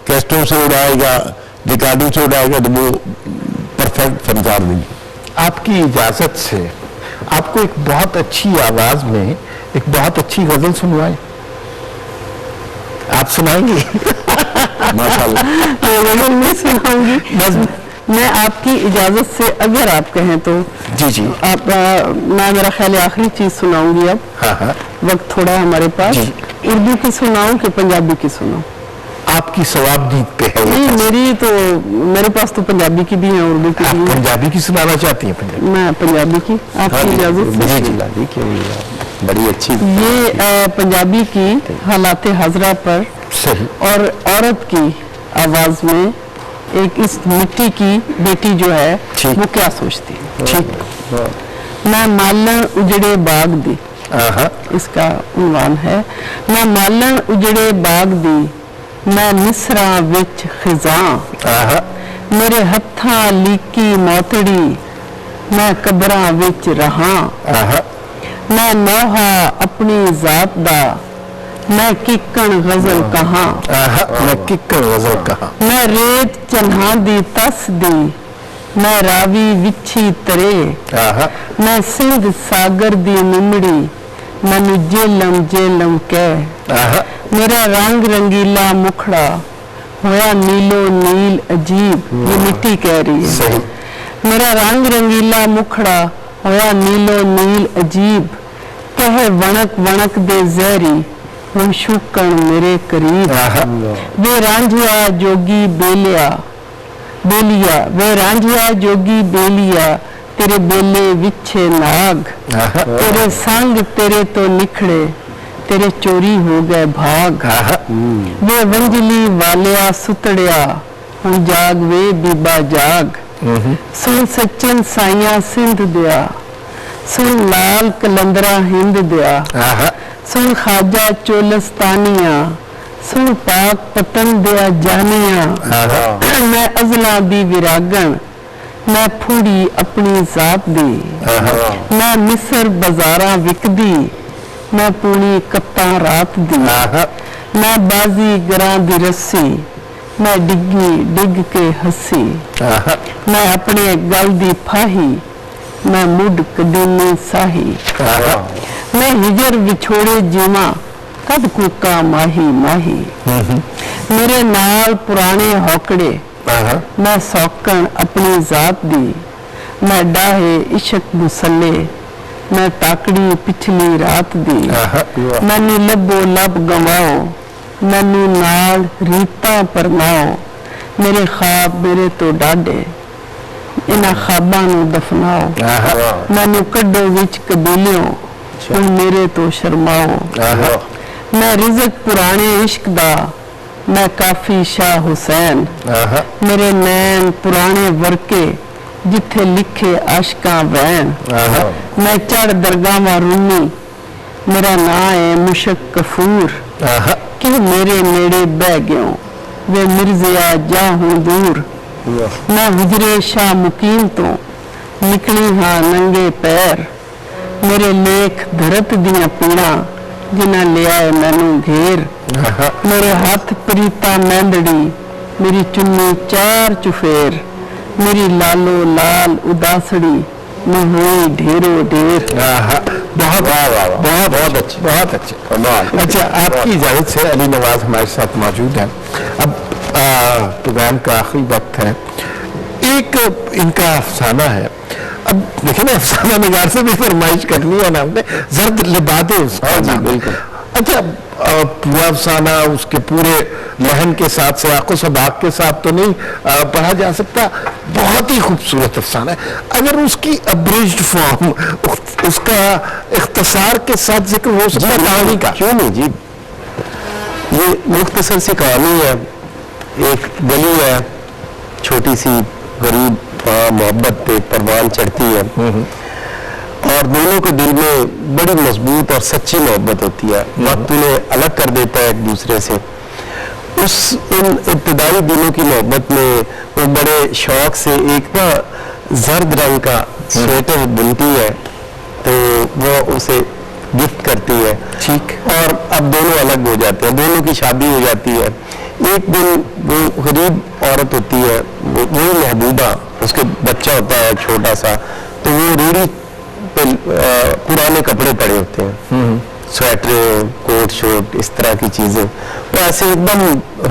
कैस्टों से उड़ाएगा, रिकॉर्डिंग से उड़ाएगा, तो वो परफेक्ट फनकार नहीं।
आपकी इजाजत से आपको एक बहुत अच्छी आवाज में एक बहुत अच्छी गजल सुनवाएं। आप सुनाएंगे?
माशाल्लाह।
गजल नहीं सुनाऊंगी, मैं आपकी इजाजत से, अगर आप कहें तो।
जी जी।
आप मैं मेरा ख्याल है आखिरी चीज सुनाऊंगी अब।
हाँ हाँ,
वक्त थोड़ा है हमारे पास।
जी।
उर्दू की सुनाऊं कि पंजाबी की सुनाऊं?
आपकी सवाबदीद पे है
नहीं,
ये।
मेरे पास तो पंजाबी की भी है, उर्दू की
आप
भी है।
पंजाबी की सुनाना चाहती हैं? पंजाबी
मैं पंजाबी की, आपकी इजाजत से।
जी क्यों बड़ी अच्छी।
ये पंजाबी की हालात हाजरा पर
सही।
और औरत की आवाज में एक इस मिट्टी की बेटी जो है
ठीक।
वो क्या सोचती है।
ठीक।
मैं मालन उजड़े बाग दी,
हाँ,
इसका उन्वान है। मैं मालन उजड़े बाग दी, मैं मिसरा विच खिजां, मेरे हत्थां लीकी मोतड़ी, मैं कबरां विच रहां, मैं नौहा अपनी जात दा, मैं किकन गजल कहां,
मैं किक्कर गजल कहा।
मैं रेत चन्हा दी तस दी, मैं रावी विछी तरे, मैं सिंध सागर दी मुमड़ी, मैनू जेलम जेलम कह, मेरा रंग रंगीला मुखड़ा होया नीलो नील अजीब। ये मिट्टी कह रही है।
सही।
मेरा रंग रंगीला मुखड़ा होया नीलो नील अजीब, कह वणक वणक दे जहरी हम शुकन मेरे करीब। वे रांझिया जोगी बेलिया बेलिया, वे रांझिया जोगी बेलिया, तेरे बेले विछे नाग, तेरे संग तेरे तो निखड़े, तेरे चोरी हो गए भाग। वे वंजली वालिया सुतड़िया, हम जाग वे बीबा जाग, सुन सच्चन साइया सिंध दिया, सुन लाल कलंदरा हिंद दिया, सुन खाजा चोलस्तानिया, सुन पाक पतन दिया जानिया, मैं अजला दी विरागन, मैं फूड़ी अपनी जात दी, मैं मिस्र बाजारा विकदी, मैं पूनी कत्ता रात दी, मैं बाजी गरां दी रस्सी, मैं डिग्गी डिग के हसी, मैं अपने गल दी फाही, मैं मुड कदीनी साही, मैं हिजर विछोड़े जीवा, कद कूका माही माही, मेरे नाल पुराने हौकड़े, मैं सौकन अपनी जात दी, मैं डाहे इशक मुसले, मैं ताकड़ी पिछली रात दी, मैनू लबो लब गवाओ, मैनू नाल रीता परनाओ, मेरे ख्वाब मेरे तो डाडे, इन्हां ख्वाबां नू दफनाओ, मैनू कड्डो विच कबीलियों, हुण मेरे तो शर्माओ, मैं रिज़क पुराने इश्क दा, मैं काफी शाह हुसैन, मेरे नैन पुराने वर्के, जिथे लिखे आशका वैन, मैं चढ़ दरगाह रूमी, मेरा नाम है मुशक कफूर, क्यों मेरे नेड़े बह गयो, वे मिर्जिया जाहूं दूर, मैं हुजरे शाह मुकीम तो निकली हाँ नंगे पैर, मेरे लेख धरत दियां पीड़ा, जिन्हें लिया है मैनू घेर, मेरे हाथ प्रीता मैंदड़ी, मेरी चुन्नी चार चुफेर, मेरी लालो लाल उदासड़ी, मैं हुई ढेरों ढेर।
बहुत बहुत बहुत अच्छे, बहुत अच्छे। अच्छा, आपकी इजाजत से अली नवाज हमारे साथ मौजूद हैं। अब प्रोग्राम का आखिरी वक्त है, एक इनका अफसाना है। अब देखिए ना, अफसाना निगार से भी फरमाइश करनी है ना हमने, जर्द लिबादे उसका नाम।
बिल्कुल।
अच्छा, पूरा अफसाना उसके पूरे लहन के साथ, सियाक़ो सबाक़ के साथ तो नहीं पढ़ा जा सकता, बहुत ही खूबसूरत अफसाना है। अगर उसकी अब्रिज्ड फॉर्म, उसका इख्तिसार के साथ जिक्र हो सकता है कहानी का?
क्यों नहीं जी, ये मुख्तसर सी कहानी है। एक गली है छोटी सी, गरीब, मोहब्बत पे परवान चढ़ती है और दोनों के दिल में बड़ी मजबूत और सच्ची मोहब्बत होती है। वक्त उन्हें अलग कर देता है एक दूसरे से। उन इब्तदाई दिनों की मोहब्बत में वो बड़े शौक से एक ना जर्द रंग का स्वेटर बुनती है, तो वो उसे गिफ्ट करती है।
ठीक।
और अब दोनों अलग हो जाते हैं, दोनों की शादी हो जाती है। एक दिन वो गरीब औरत होती है, वो महबूबा, उसके बच्चा होता है छोटा सा, तो वो रेडी पे पुराने कपड़े पड़े होते हैं, स्वेटर, कोट शोट, इस तरह की चीजें। वो ऐसे एकदम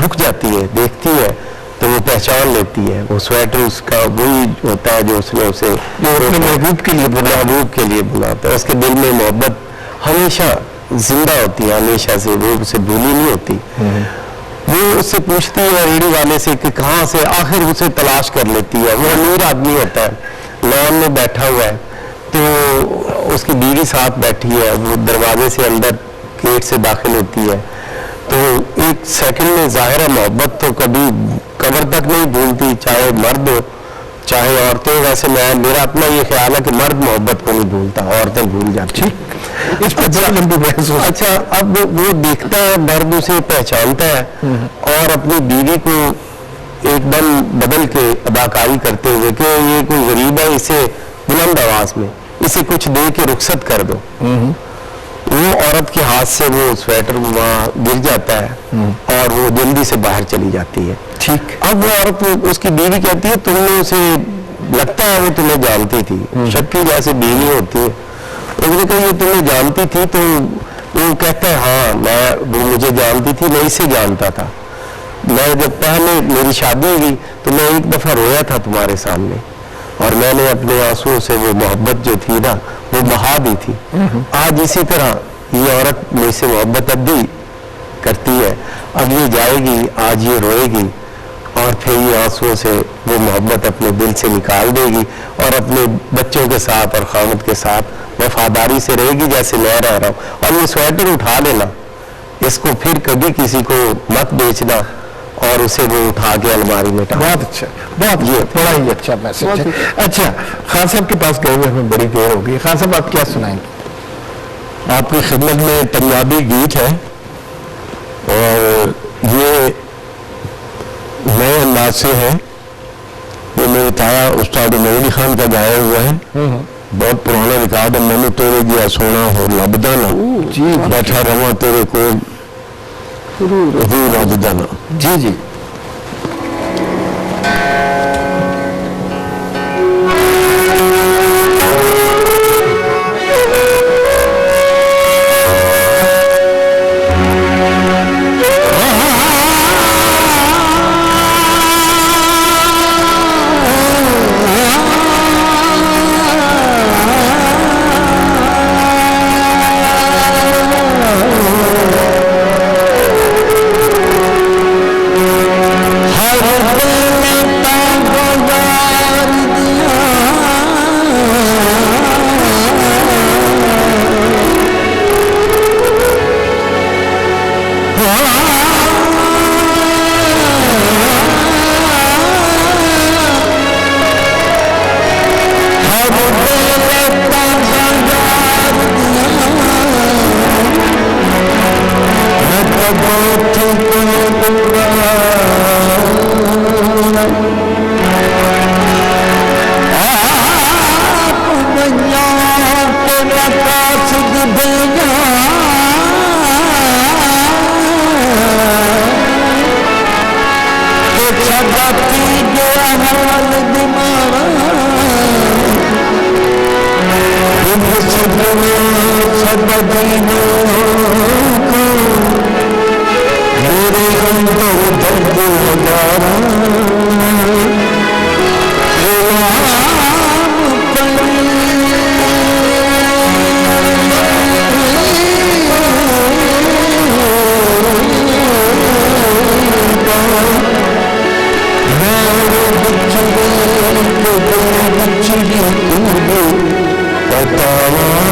रुक जाती है, देखती है तो वो पहचान लेती है। वो स्वेटर उसका वही होता है जो उसने उसे
अपने महबूब के लिए
बुलाता है। उसके दिल में मोहब्बत हमेशा जिंदा होती है, हमेशा से, वो उसे भूली नहीं होती। वो उससे पूछती है रेडी वाले से कि कहाँ से, आखिर उसे तलाश कर लेती है। वो अमीर आदमी होता है, लॉन में बैठा हुआ है, तो उसकी बीवी साथ बैठी है। वो दरवाजे से अंदर गेट से दाखिल होती है, तो एक सेकंड में जाहिर है मोहब्बत तो कभी कब्र तक नहीं भूलती, चाहे मर्द हो चाहे औरतें। वैसे मेरा अपना ये ख्याल है कि मर्द मोहब्बत को नहीं भूलता, औरतें भूल जाती हैं।
इस पर बड़ी लंबी बहस हो।
अच्छा, अब वो देखता है, मर्द उसे पहचानता है और अपनी बीवी को एकदम बदल के अदाकारी करते हुए कि ये कोई गरीब है, इसे बुलंद आवाज में इसे कुछ दे के रुखसत कर दो। वो औरत के हाथ से वो स्वेटर वहाँ गिर जाता है और वो जल्दी से बाहर चली जाती है।
ठीक।
अब वो औरत, उसकी बीवी कहती है तुमने उसे, लगता है वो तुम्हें जानती थी, शक्की जैसे बीवी होती है। उसने कहा ये तुम्हें जानती थी? तो वो कहता है हाँ, वो मुझे जानती थी, मैं इसे जानता था। मैं जब पहले मेरी शादी हुई तो मैं एक दफा रोया था तुम्हारे सामने और मैंने अपने आंसुओं से वो मोहब्बत जो थी ना वो बहा दी थी। आज इसी तरह ये औरत मुझसे मोहब्बत अब भी करती है। अब ये जाएगी, आज ये रोएगी और फिर ये आंसुओं से वो मोहब्बत अपने दिल से निकाल देगी और अपने बच्चों के साथ और खामद के साथ वफादारी से रहेगी जैसे मैं रह रहा हूँ। और ये स्वेटर उठा लेना, इसको फिर कभी किसी को मत बेचना और उसे वो उठा के अलमारी में टांग।
बहुत अच्छा, बहुत ये बड़ा ही अच्छा मैसेज है। अच्छा, खान साहब के पास गए हुए हमें बड़ी देर हो गई। खान साहब आप क्या सुनाएंगे?
आपकी खिदमत में पंजाबी गीत है और ये नए अंदाज से है। ये मेरे ताया उस्ताद मौली खान का गाया हुआ है, बहुत पुराना रिकॉर्ड है। मैंने तेरे दिया सोना हो लबदा ना,
जी,
बैठा रहा तेरे को लबदा ना।
जी जी।
मेरे अंदर दर्द होगा चिड़ी कूदे बतावा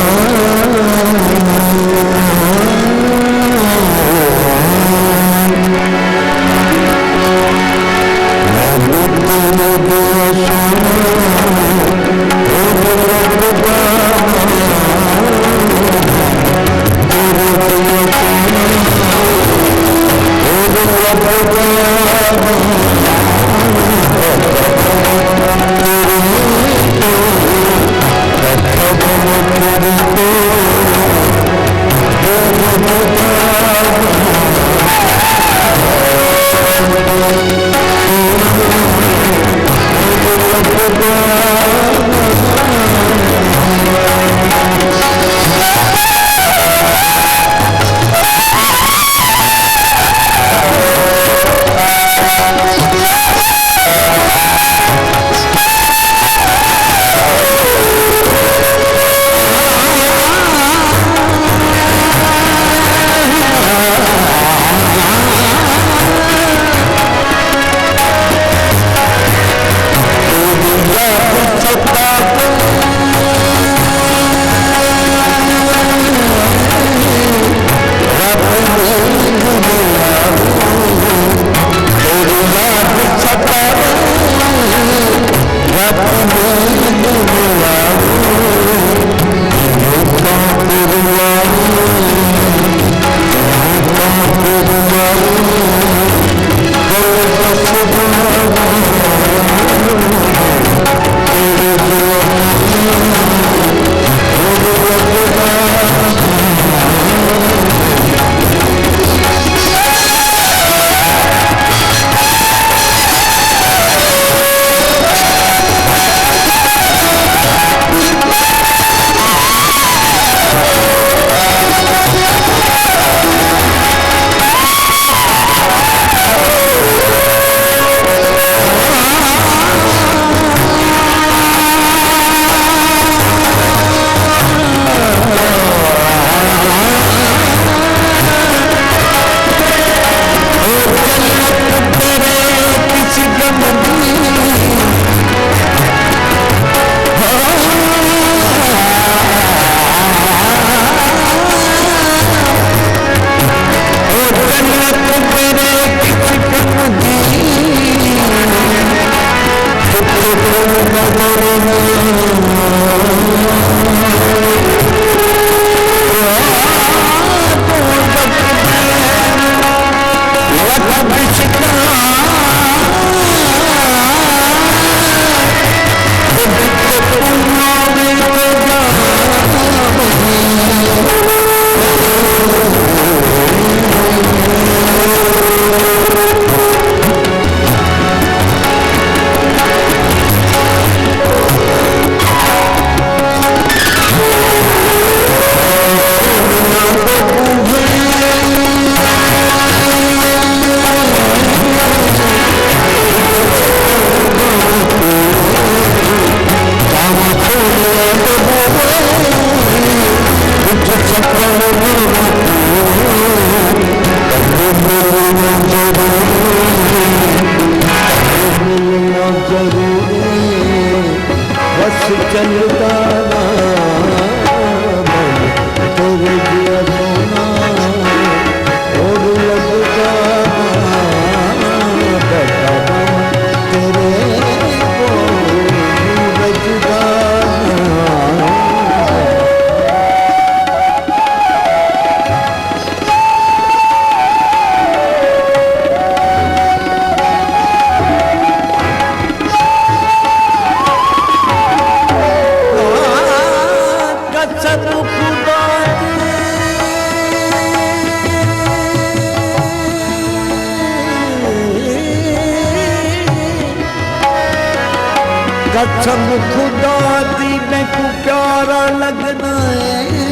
कसम खुदा दी मैं को प्यारा लगना है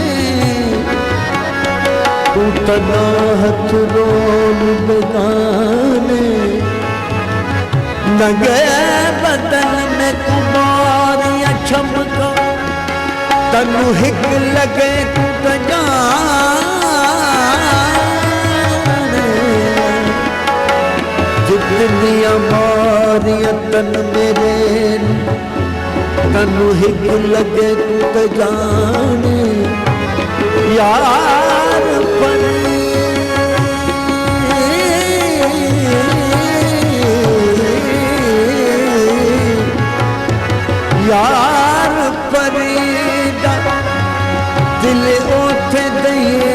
तू तना हथ रोल बेगाने लगे बदन में कुमारियां चमका तनु हिक लगे तू जितनी मारियां तन मेरे तनु हिक लगे तू तो जाने यार पर यार परेगा दिल ओथे दइए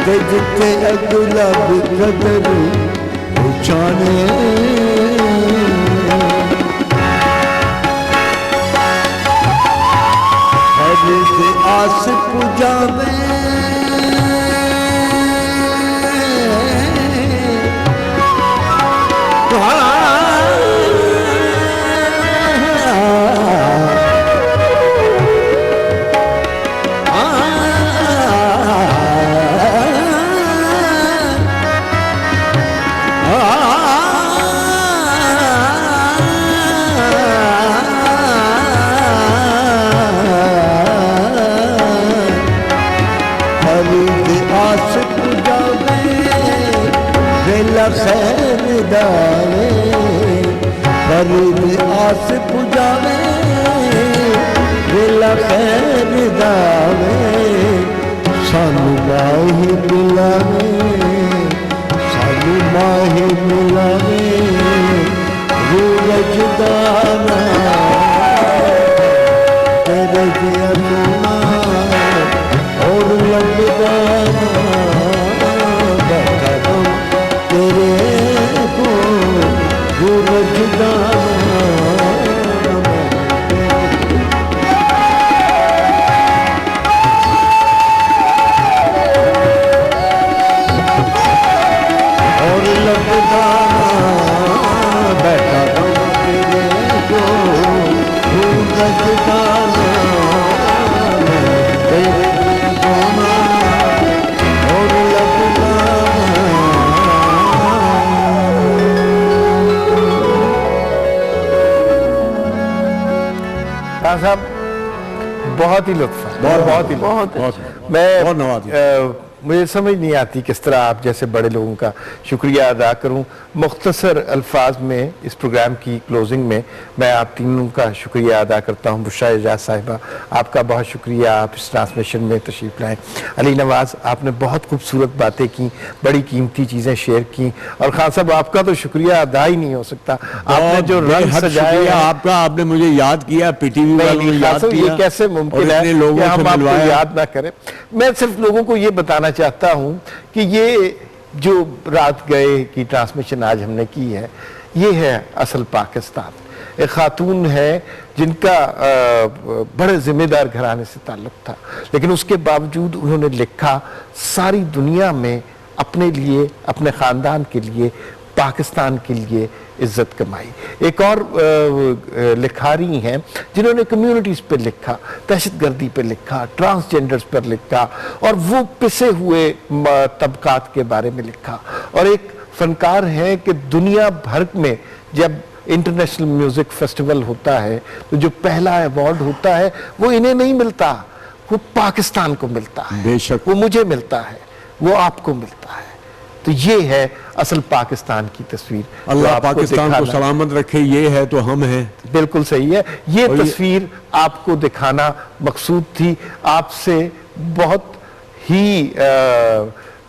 ते जिते अगला भी कदर जाने हर आस पुजावे खैर दावे फरीद आस पुजावे वेला खैर दावे सानू माही मिलावे सानू माही मिलावे रूरज दाना तेरे जिया सोना और लगदाना तेरे को सूरज दाना और लगदाना बैठा हूँ तेरे को सूरज दाना तेरे सोना और लगदाना
खान साहब बहुत ही लुत्फ है, बहुत ही
बहुत नवाज़।
मुझे समझ नहीं आती किस तरह आप जैसे बड़े लोगों का शुक्रिया अदा करूं। मुख्तसर अल्फाज में इस प्रोग्राम की क्लोजिंग में मैं आप तीनों का शुक्रिया अदा करता हूं। बुशरा एजाज साहिबा, आपका बहुत शुक्रिया, आप इस ट्रांसमिशन में तशरीफ लाएं। अली नवाज, आपने बहुत खूबसूरत बातें की, बड़ी कीमती चीज़ें शेयर की। और खान साहब, आपका तो शुक्रिया अदा ही नहीं हो सकता, आपने जो रंग सजाया
आपका, आपने मुझे याद किया, पीटीवी वालों ने याद किया,
ये कैसे मुमकिन है कि हम आपको याद ना करें। मैं सिर्फ लोगों को ये बताना चाहता हूं कि ये जो रात गए की ट्रांसमिशन आज हमने की है, ये है असल पाकिस्तान। एक खातून है जिनका बड़े जिम्मेदार घराने से ताल्लुक था, लेकिन उसके बावजूद उन्होंने लिखा, सारी दुनिया में अपने लिए, अपने ख़ानदान के लिए, पाकिस्तान के लिए इज्जत कमाई। एक और लिखारी हैं जिन्होंने कम्युनिटीज़ पे लिखा, दहशतगर्दी पे लिखा, ट्रांसजेंडर्स पर लिखा और वो पिसे हुए तबकात के बारे में लिखा। और एक फनकार है कि दुनिया भर में जब इंटरनेशनल म्यूज़िक फेस्टिवल होता है तो जो पहला अवार्ड होता है वो इन्हें नहीं मिलता, वो पाकिस्तान को मिलता है।
बेशक,
वो मुझे मिलता है, वो आपको मिलता है। तो ये है असल पाकिस्तान की तस्वीर।
अल्लाह पाकिस्तान को सलामत रखे, ये है तो हम हैं।
बिल्कुल सही है, ये तस्वीर आपको दिखाना मकसूद थी। आपसे बहुत ही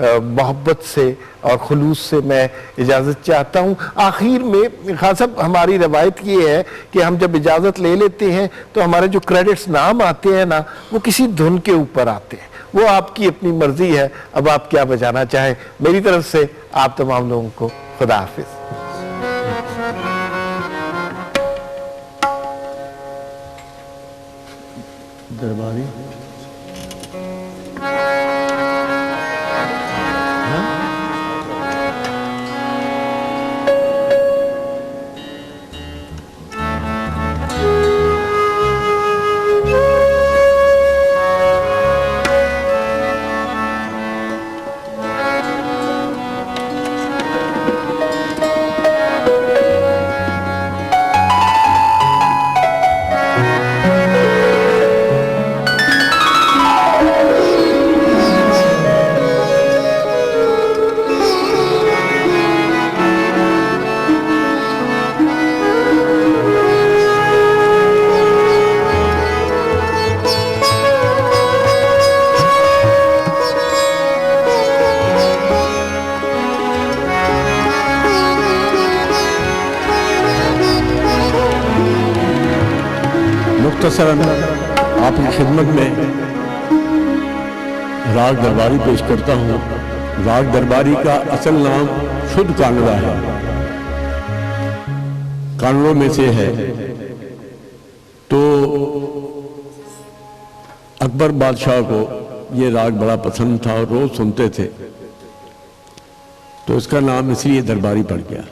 मोहब्बत से और खुलूस से मैं इजाज़त चाहता हूँ। आखिर में खान साहब, हमारी रवायत ये है कि हम जब इजाज़त ले लेते हैं तो हमारे जो क्रेडिट्स नाम आते हैं ना, वो किसी धुन के ऊपर आते हैं। वो आपकी अपनी मर्जी है, अब आप क्या बजाना चाहें। मेरी तरफ से आप तमाम लोगों को खुदा हाफिज।
दरबारी मुख्तसरन आपकी खिदमत में राग दरबारी पेश करता हूँ। राग दरबारी का असल नाम शुद्ध कानड़ा है, कानड़ों में से है। तो अकबर बादशाह को ये राग बड़ा पसंद था और रोज सुनते थे, तो इसका नाम इसलिए दरबारी पड़ गया।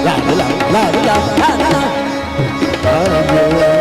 la la la la la la